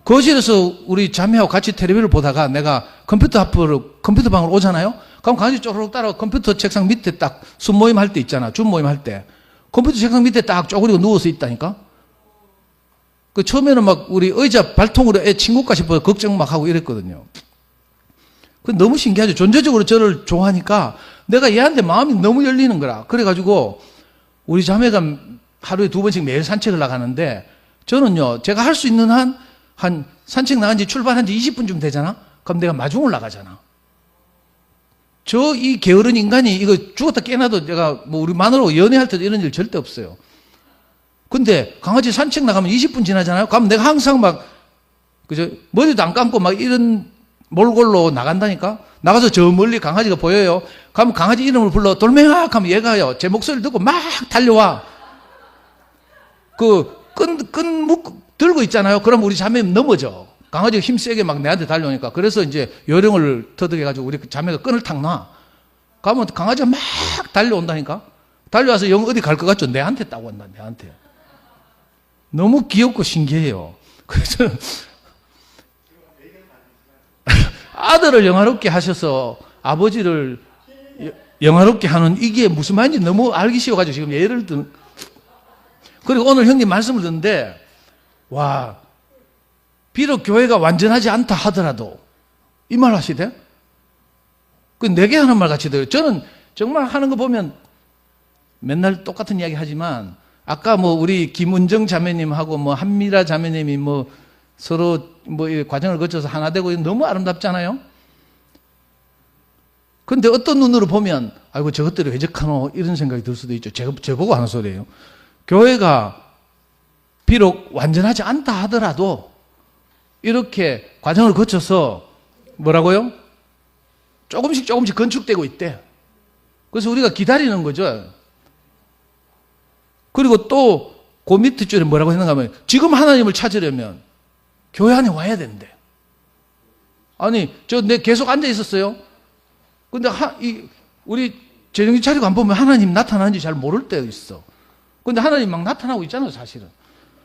거실에서 우리 자매하고 같이 텔레비를 보다가 내가 컴퓨터방으로 오잖아요. 그럼 강아지 쪼르륵 따라가 컴퓨터 책상 밑에 딱 순모임 할 때 있잖아. 줌모임 할 때. 컴퓨터 책상 밑에 딱 쪼그리고 누워서 있다니까. 그 처음에는 막 우리 의자 발통으로 애 친구까 싶어서 걱정 막 하고 이랬거든요. 그 너무 신기하죠. 존재적으로 저를 좋아하니까 내가 얘한테 마음이 너무 열리는 거라. 그래가지고 우리 자매가 하루에 2번씩 매일 산책을 나가는데 저는요 제가 할 수 있는 한 산책 나간 지 출발한 지 20분쯤 되잖아. 그럼 내가 마중을 나가잖아. 저 이 게으른 인간이 이거 죽었다 깨나도 내가 뭐 우리 마누라하고 연애할 때도 이런 일 절대 없어요. 근데 강아지 산책 나가면 20분 지나잖아요. 그럼 내가 항상 막 그저 머리도 안 감고 막 이런 몰골로 나간다니까. 나가서 저 멀리 강아지가 보여요. 그럼 강아지 이름을 불러 돌멩아 하면 얘가요 제 목소리를 듣고 막 달려와. 그 끈 묶고 들고 있잖아요. 그럼 우리 자매는 넘어져. 강아지가 힘세게 막 내한테 달려오니까. 그래서 이제 요령을 터득해가지고 우리 자매가 끈을 탁 놔. 가면 강아지가 막 달려온다니까. 달려와서 영 어디 갈 것 같죠? 내한테 따고 온다. 내한테. 너무 귀엽고 신기해요. 그래서 아들을 영화롭게 하셔서 아버지를 영화롭게 하는 이게 무슨 말인지 너무 알기 쉬워가지고 지금 예를 든. 그리고 오늘 형님 말씀을 듣는데 와 비록 교회가 완전하지 않다 하더라도 이 말 하시대? 그 내게 하는 말 같이 들어요. 저는 정말 하는 거 보면 맨날 똑같은 이야기 하지만 아까 뭐 우리 김은정 자매님하고 뭐 한미라 자매님이 뭐 서로 뭐 이 과정을 거쳐서 하나 되고 너무 아름답잖아요. 근데 어떤 눈으로 보면 아이고 저것들이 왜 저카노 이런 생각이 들 수도 있죠. 저보고 하는 소리예요. 교회가 비록 완전하지 않다 하더라도 이렇게 과정을 거쳐서 뭐라고요? 조금씩 건축되고 있대. 그래서 우리가 기다리는 거죠. 그리고 또 그 밑에 줄에 뭐라고 생각하면 지금 하나님을 찾으려면 교회 안에 와야 된대. 아니 내 계속 앉아 있었어요. 근데 우리 재정신 차리고 안 보면 하나님 나타나는지 잘 모를 때 있어. 근데 하나님 막 나타나고 있잖아요, 사실은.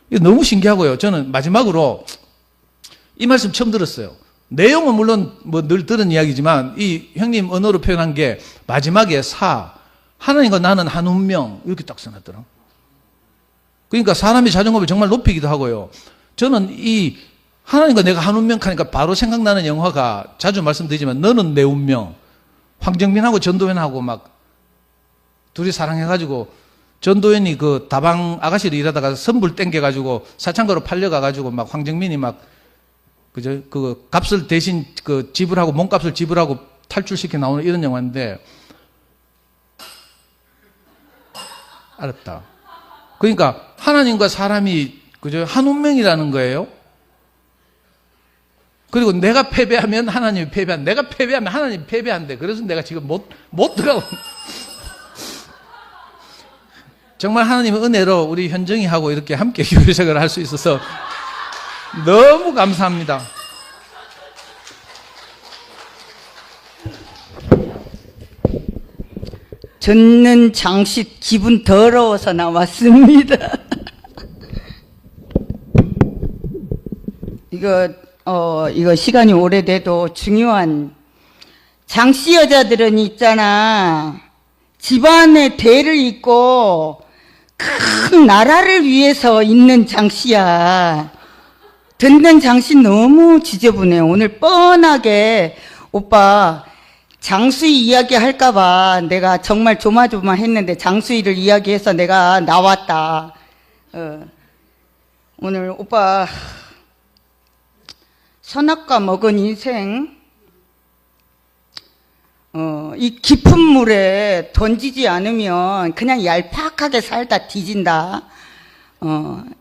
이게 너무 신기하고요. 저는 마지막으로 이 말씀 처음 들었어요. 내용은 물론 뭐 늘 들은 이야기지만 이 형님 언어로 표현한 게 마지막에 하나님과 나는 한 운명 이렇게 딱 써놨더라. 그러니까 사람이 자존감을 정말 높이기도 하고요. 저는 이 하나님과 내가 한 운명 하니까 바로 생각나는 영화가 자주 말씀드리지만 너는 내 운명. 황정민하고 전도연하고 막 둘이 사랑해가지고 전도연이 그 다방 아가씨로 일하다가 선불 땡겨가지고 사창가로 팔려가가지고 막 황정민이 막 그 값을 대신 그 지불하고 몸값을 지불하고 탈출시켜 나오는 이런 영화인데 알았다. 그러니까 하나님과 사람이 한 운명이라는 거예요. 그리고 내가 패배하면 하나님이 패배한다. 내가 패배하면 하나님이 패배한대. 그래서 내가 지금 못 들어가고. 정말 하나님의 은혜로 우리 현정이하고 이렇게 함께 교회 생활을 할 수 있어서 너무 감사합니다. 듣는 장식 기분 더러워서 나왔습니다. 이거 시간이 오래돼도 중요한 장씨 여자들은 있잖아. 집안의 대를 잇고 큰 나라를 위해서 있는 장씨야. 듣는 장씨 너무 지저분해요. 오늘 뻔하게 오빠 장수희 이야기 할까봐 내가 정말 조마조마했는데 장수희를 이야기해서 내가 나왔다. 오늘 오빠 선악과 먹은 인생 이 깊은 물에 던지지 않으면 그냥 얄팍하게 살다 뒤진다.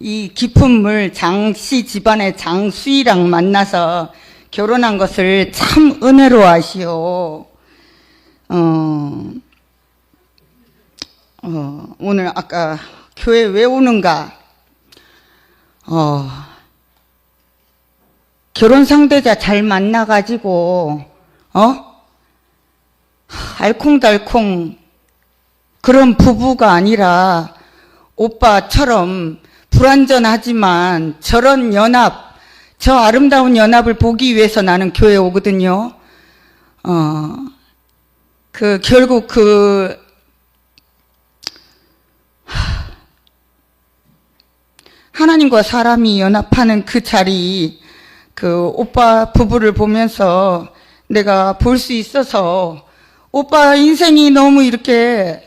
이 깊은 물 장씨 집안의 장수희랑 만나서 결혼한 것을 참 은혜로워하시오. 오늘 아까 교회 왜 오는가? 결혼 상대자 잘 만나가지고, 알콩달콩 그런 부부가 아니라 오빠처럼 불완전하지만 저런 연합, 저 아름다운 연합을 보기 위해서 나는 교회에 오거든요. 결국 하나님과 사람이 연합하는 그 자리, 오빠 부부를 보면서 내가 볼 수 있어서 오빠 인생이 너무 이렇게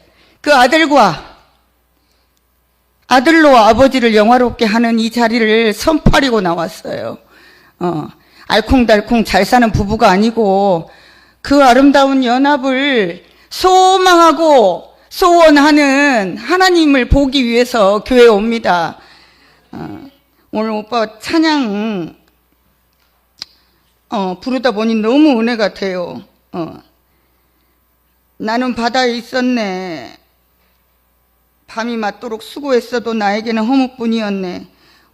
아들로 아버지를 영화롭게 하는 이 자리를 선포하려고 나왔어요. 알콩달콩 잘 사는 부부가 아니고 그 아름다운 연합을 소망하고 소원하는 하나님을 보기 위해서 교회에 옵니다. 오늘 오빠 찬양 부르다 보니 너무 은혜가 돼요. 나는 바다에 있었네. 밤이 맞도록 수고했어도 나에게는 허무뿐이었네.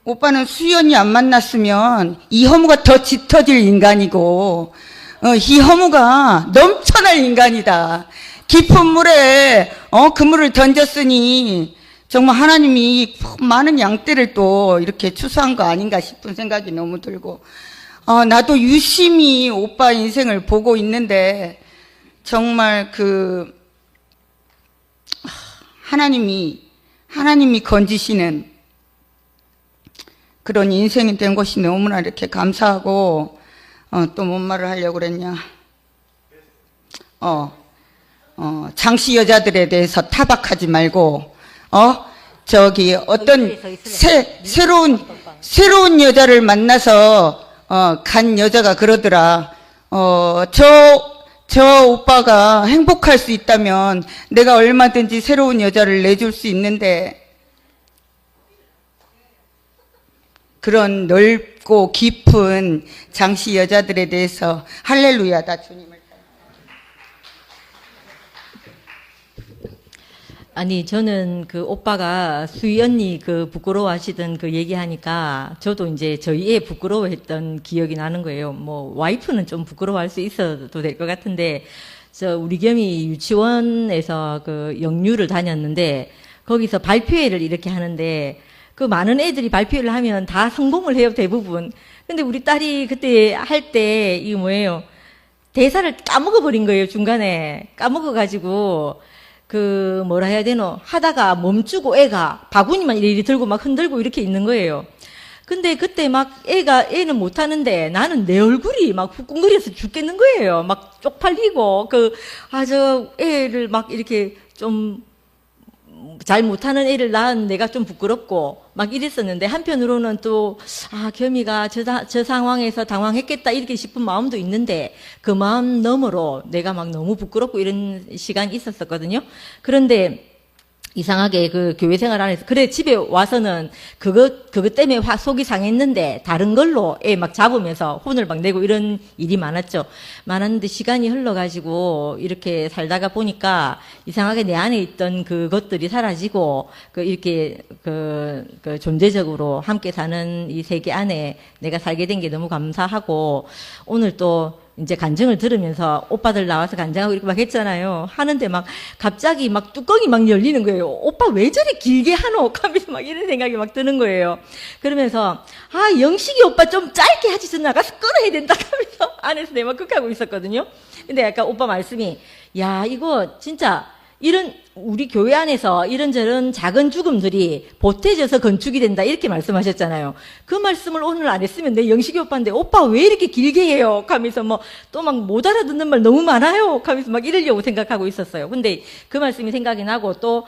오빠는 수연이 안 만났으면 이 허무가 더 짙어질 인간이고 이 허무가 넘쳐날 인간이다. 깊은 물에 그물을 던졌으니 정말 하나님이 많은 양떼를 또 이렇게 추수한 거 아닌가 싶은 생각이 너무 들고 나도 유심히 오빠 인생을 보고 있는데 정말 하나님이 건지시는 그런 인생이 된 것이 너무나 이렇게 감사하고 또 뭔 말을 하려고 그랬냐. 장씨 여자들에 대해서 타박하지 말고 어떤 새로운 여자를 만나서 간 여자가 그러더라. 저 오빠가 행복할 수 있다면 내가 얼마든지 새로운 여자를 내줄 수 있는데 그런 넓고 깊은 장씨 여자들에 대해서 할렐루야다 주님을. 아니 저는 오빠가 수희 언니 부끄러워하시던 얘기하니까 저도 이제 저희 애 부끄러워했던 기억이 나는 거예요. 뭐 와이프는 좀 부끄러워할 수 있어도 될 것 같은데 우리 겸이 유치원에서 영유를 다녔는데 거기서 발표회를 이렇게 하는데 많은 애들이 발표를 하면 다 성공을 해요 대부분. 근데 우리 딸이 그때 할 때 이거 뭐예요? 대사를 까먹어버린 거예요 중간에. 까먹어가지고 뭐라 해야 되노? 하다가 멈추고 애가 바구니만 이리 들고 막 흔들고 이렇게 있는 거예요. 근데 그때 막 애는 못하는데 나는 내 얼굴이 막 후끈거려서 죽겠는 거예요. 막 쪽팔리고, 저 애를 막 이렇게 좀 잘 못하는 애를 낳은 내가 좀 부끄럽고 막 이랬었는데 한편으로는 또 겸이가 저 상황에서 당황했겠다 이렇게 싶은 마음도 있는데 그 마음 너머로 내가 막 너무 부끄럽고 이런 시간이 있었거든요. 그런데 이상하게 교회 생활 안에서 그래 집에 와서는 그것 때문에 속이 상했는데 다른 걸로 애 막 잡으면서 혼을 막 내고 이런 일이 많았는데 시간이 흘러가지고 이렇게 살다가 보니까 이상하게 내 안에 있던 그것들이 사라지고 이렇게 존재적으로 함께 사는 이 세계 안에 내가 살게 된 게 너무 감사하고 오늘 또 이제 간증을 들으면서 오빠들 나와서 간증하고 이렇게 막 했잖아요. 하는데 막 갑자기 막 뚜껑이 막 열리는 거예요. 오빠 왜 저리 길게 하노? 하면서 막 이런 생각이 막 드는 거예요. 그러면서 영식이 오빠 좀 짧게 하지 저 나가서 끊어야 된다 하면서 안에서 내막 극하고 있었거든요. 근데 약간 오빠 말씀이 야 이거 진짜 이런 우리 교회 안에서 이런저런 작은 죽음들이 보태져서 건축이 된다 이렇게 말씀하셨잖아요. 그 말씀을 오늘 안 했으면 내 영식이 오빠인데 오빠 왜 이렇게 길게 해요? 하면서 뭐 또 막 못 알아듣는 말 너무 많아요. 하면서 막 이러려고 생각하고 있었어요. 근데 그 말씀이 생각이 나고 또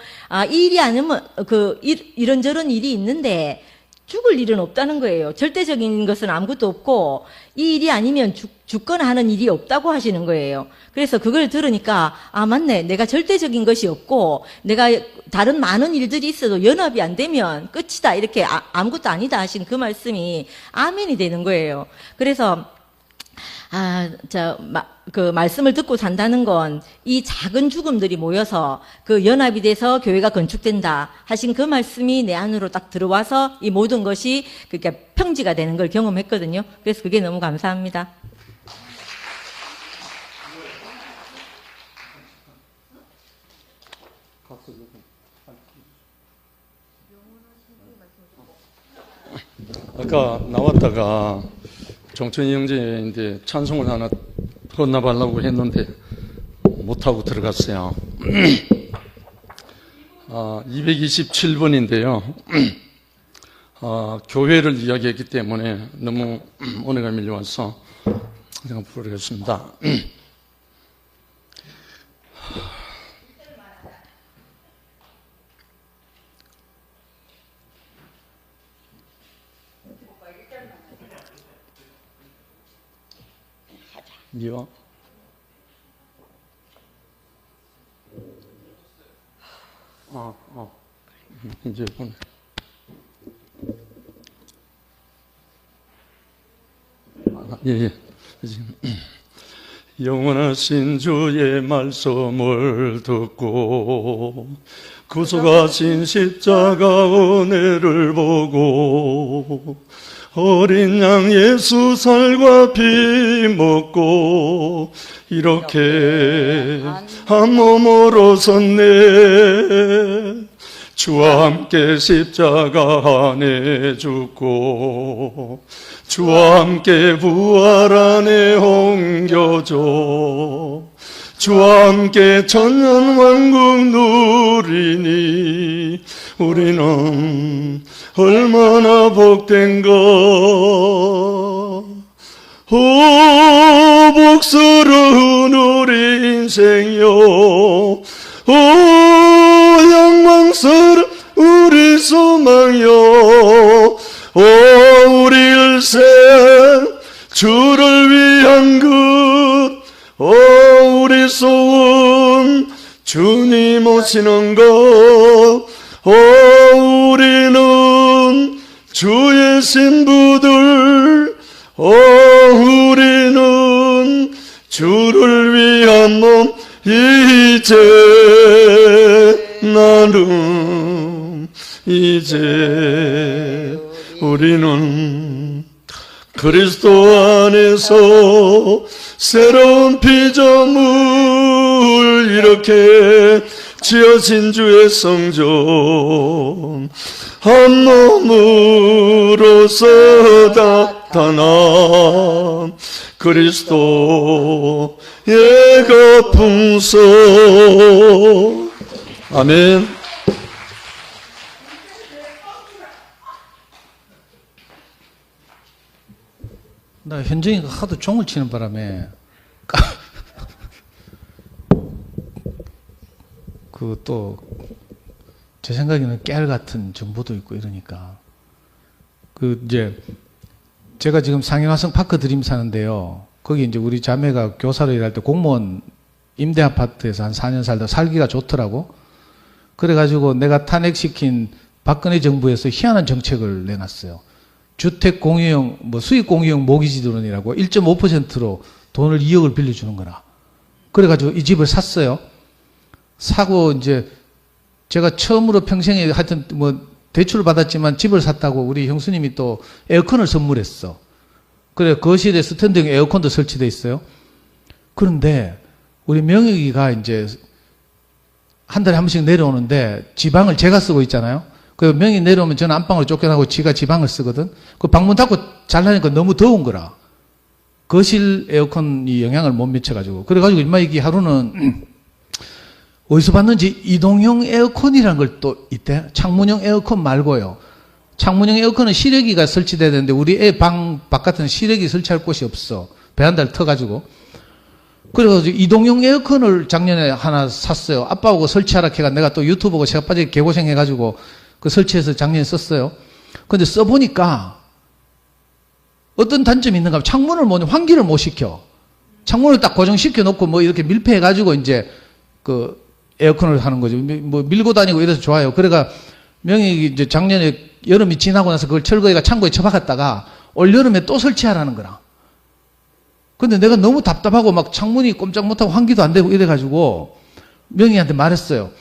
이 일이 아니면 이런저런 일이 있는데 죽을 일은 없다는 거예요. 절대적인 것은 아무것도 없고 이 일이 아니면 죽거나 하는 일이 없다고 하시는 거예요. 그래서 그걸 들으니까 아 맞네. 내가 절대적인 것이 없고 내가 다른 많은 일들이 있어도 연합이 안 되면 끝이다. 이렇게 아무것도 아니다 하신 그 말씀이 아멘이 되는 거예요. 그래서 그 말씀을 듣고 산다는 건 이 작은 죽음들이 모여서 그 연합이 돼서 교회가 건축된다 하신 그 말씀이 내 안으로 딱 들어와서 이 모든 것이 그러니까 평지가 되는 걸 경험했거든요. 그래서 그게 너무 감사합니다. 아까 나왔다가 정천이 형제인데 찬송을 하나 건너가려고 했는데 못하고 들어갔어요. 227번인데요. 교회를 이야기했기 때문에 너무 은혜가 밀려와서 제가 부르겠습니다. 미워? 이제 보내. 예. 영원하신 주의 말씀을 듣고 구속하신 십자가 은혜를 보고 어린 양 예수 살과 피 먹고 이렇게 한 몸으로 섰네. 주와 함께 십자가 안에 죽고 주와 함께 부활 안에 옮겨져 주와 함께 천년왕국 누리니 우리는 얼마나 복된가. 오 복스러운 우리 인생요, 오 영광스러운 우리 소망요, 오 우리 일생 주를 위한 것, 오 우리 소원 주님 오시는 것, 오 우리는 주의 신부들, 오 우리는 주를 위한 몸, 이제 나는 이제 우리는 그리스도 안에서 새로운 피조물 이렇게 지어진 주의 성전 한 몸으로서 나타난 그리스도의 거풍성. 아멘. 나 현정이가 하도 종을 치는 바람에 그 또 제 생각에는 깨알 같은 정보도 있고 이러니까 그 이제 제가 지금 상해화성 파크 드림 사는데요. 거기 이제 우리 자매가 교사로 일할 때 공무원 임대 아파트에서 한 4년 살다 살기가 좋더라고. 그래가지고 내가 탄핵시킨 박근혜 정부에서 희한한 정책을 내놨어요. 주택 공유형, 수익 공유형 모기지도론이라고 1.5%로 돈을 2억을 빌려주는 거라. 그래가지고 이 집을 샀어요. 사고 이제 제가 처음으로 평생에 하여튼 대출을 받았지만 집을 샀다고 우리 형수님이 또 에어컨을 선물했어. 그래 거실에 스탠딩 에어컨도 설치돼 있어요. 그런데 우리 명혁이가 이제 한 달에 한 번씩 내려오는데 지방을 제가 쓰고 있잖아요. 그 명이 내려오면 저는 안방으로 쫓겨나고 지가 지방을 쓰거든. 그 방문 닫고 잘라니까 너무 더운 거라. 거실 에어컨이 영향을 못 미쳐가지고. 그래가지고 인마 이기 하루는 어디서 봤는지 이동형 에어컨이라는 걸 또 있대. 창문형 에어컨 말고요. 창문형 에어컨은 실외기가 설치돼야 되는데 우리 애 방 바깥에는 실외기 설치할 곳이 없어. 베란다를 터가지고. 그래가지고 이동형 에어컨을 작년에 하나 샀어요. 아빠하고 설치하라 해가 내가 또 유튜브 보고 제가 빠지게 개고생해가지고 그 설치해서 작년에 썼어요. 근데 써보니까 어떤 단점이 있는가 하면 창문을 환기를 못 시켜. 창문을 딱 고정시켜 놓고 뭐 이렇게 밀폐해가지고 이제 그 에어컨을 하는 거죠. 뭐 밀고 다니고 이래서 좋아요. 그래가 명익이 이제 작년에 여름이 지나고 나서 그걸 철거해가 창고에 처박았다가 올 여름에 또 설치하라는 거라. 근데 내가 너무 답답하고 막 창문이 꼼짝 못하고 환기도 안 되고 이래가지고 명희한테 말했어요.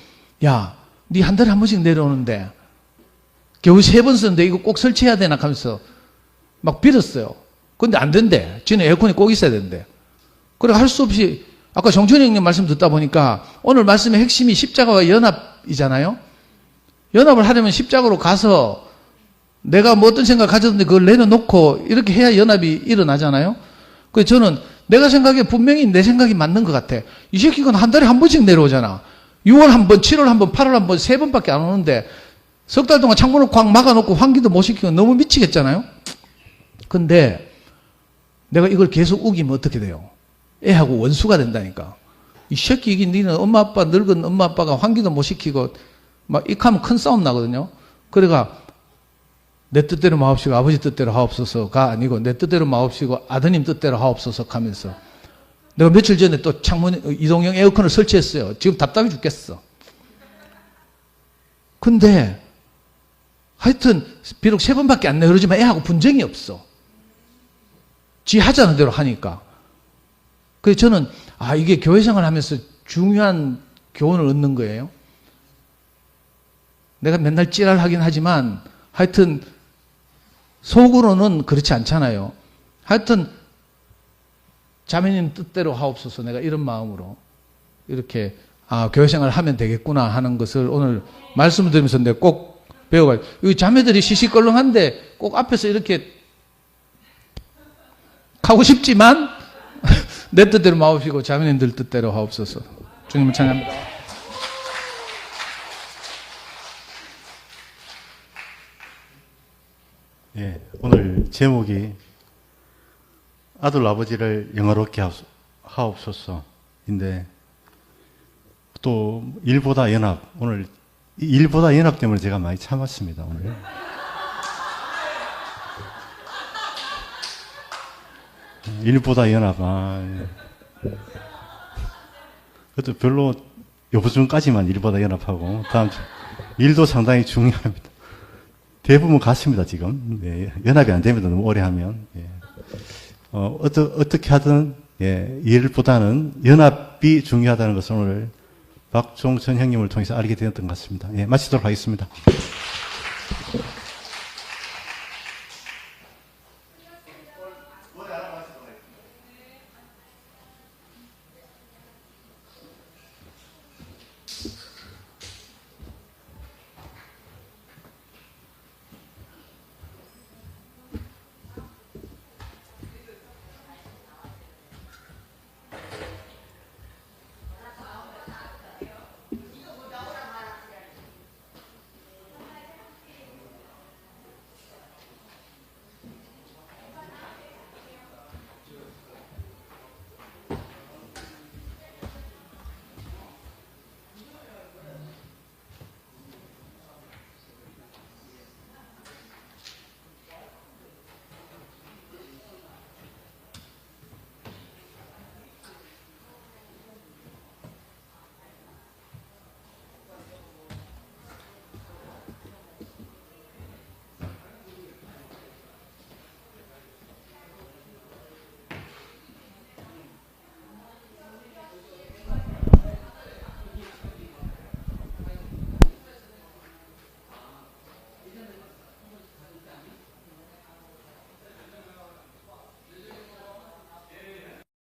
야, 니 한 달에 한 번씩 내려오는데 겨우 3번 썼는데 이거 꼭 설치해야 되나 하면서 막 빌었어요. 근데 안 된대. 지는 에어컨이 꼭 있어야 된대. 그래 할 수 없이 아까 정천희 형님 말씀 듣다 보니까 오늘 말씀의 핵심이 십자가와 연합이잖아요. 연합을 하려면 십자가로 가서 내가 뭐 어떤 생각을 가졌는데 그걸 내려놓고 이렇게 해야 연합이 일어나잖아요. 그래서 저는 내가 생각에 분명히 내 생각이 맞는 것 같아. 이 새끼가 한 달에 한 번씩 내려오잖아. 6월 한 번, 7월 한 번, 8월 한 번, 3번밖에 안 오는데 석 달 동안 창문을 꽉 막아놓고 환기도 못 시키고 너무 미치겠잖아요. 근데 내가 이걸 계속 우기면 어떻게 돼요? 애하고 원수가 된다니까. 이 새끼 이게 니는 엄마 아빠 늙은 엄마 아빠가 환기도 못 시키고 막 이렇게 큰 싸움 나거든요. 그래가 내 뜻대로 마옵시고 아버지 뜻대로 하옵소서가 아니고 내 뜻대로 마옵시고 아드님 뜻대로 하옵소서 하면서 내가 며칠 전에 또 창문 이동형 에어컨을 설치했어요. 지금 답답해 죽겠어. 근데 하여튼 비록 3번밖에 안 내려오지만 애하고 분쟁이 없어. 지 하자는 대로 하니까. 그래서 저는 이게 교회생활 하면서 중요한 교훈을 얻는 거예요. 내가 맨날 찌랄하긴 하지만 하여튼 속으로는 그렇지 않잖아요. 하여튼 자매님 뜻대로 하옵소서 내가 이런 마음으로 이렇게 교회생활을 하면 되겠구나 하는 것을 오늘 말씀을 드리면서 내가 꼭 배워가지고 이 자매들이 시시껄렁한데 꼭 앞에서 이렇게 하고 싶지만 내 뜻대로 마옵시고 자매님들 뜻대로 하옵소서. 주님을 찬양합니다. 예, 오늘 제목이 아들 아버지를 영화롭게 하옵소서인데 또 일보다 연합, 오늘 일보다 연합 때문에 제가 많이 참았습니다. 오늘 일보다 연합, 그것도 별로 요부중까지만 일보다 연합하고 다음 주 일도 상당히 중요합니다. 대부분 같습니다, 지금. 예, 연합이 안 됩니다, 너무 오래 하면. 예. 어떻게 하든, 예, 일보다는 연합이 중요하다는 것을 오늘 박종천 형님을 통해서 알게 되었던 것 같습니다. 예, 마치도록 하겠습니다.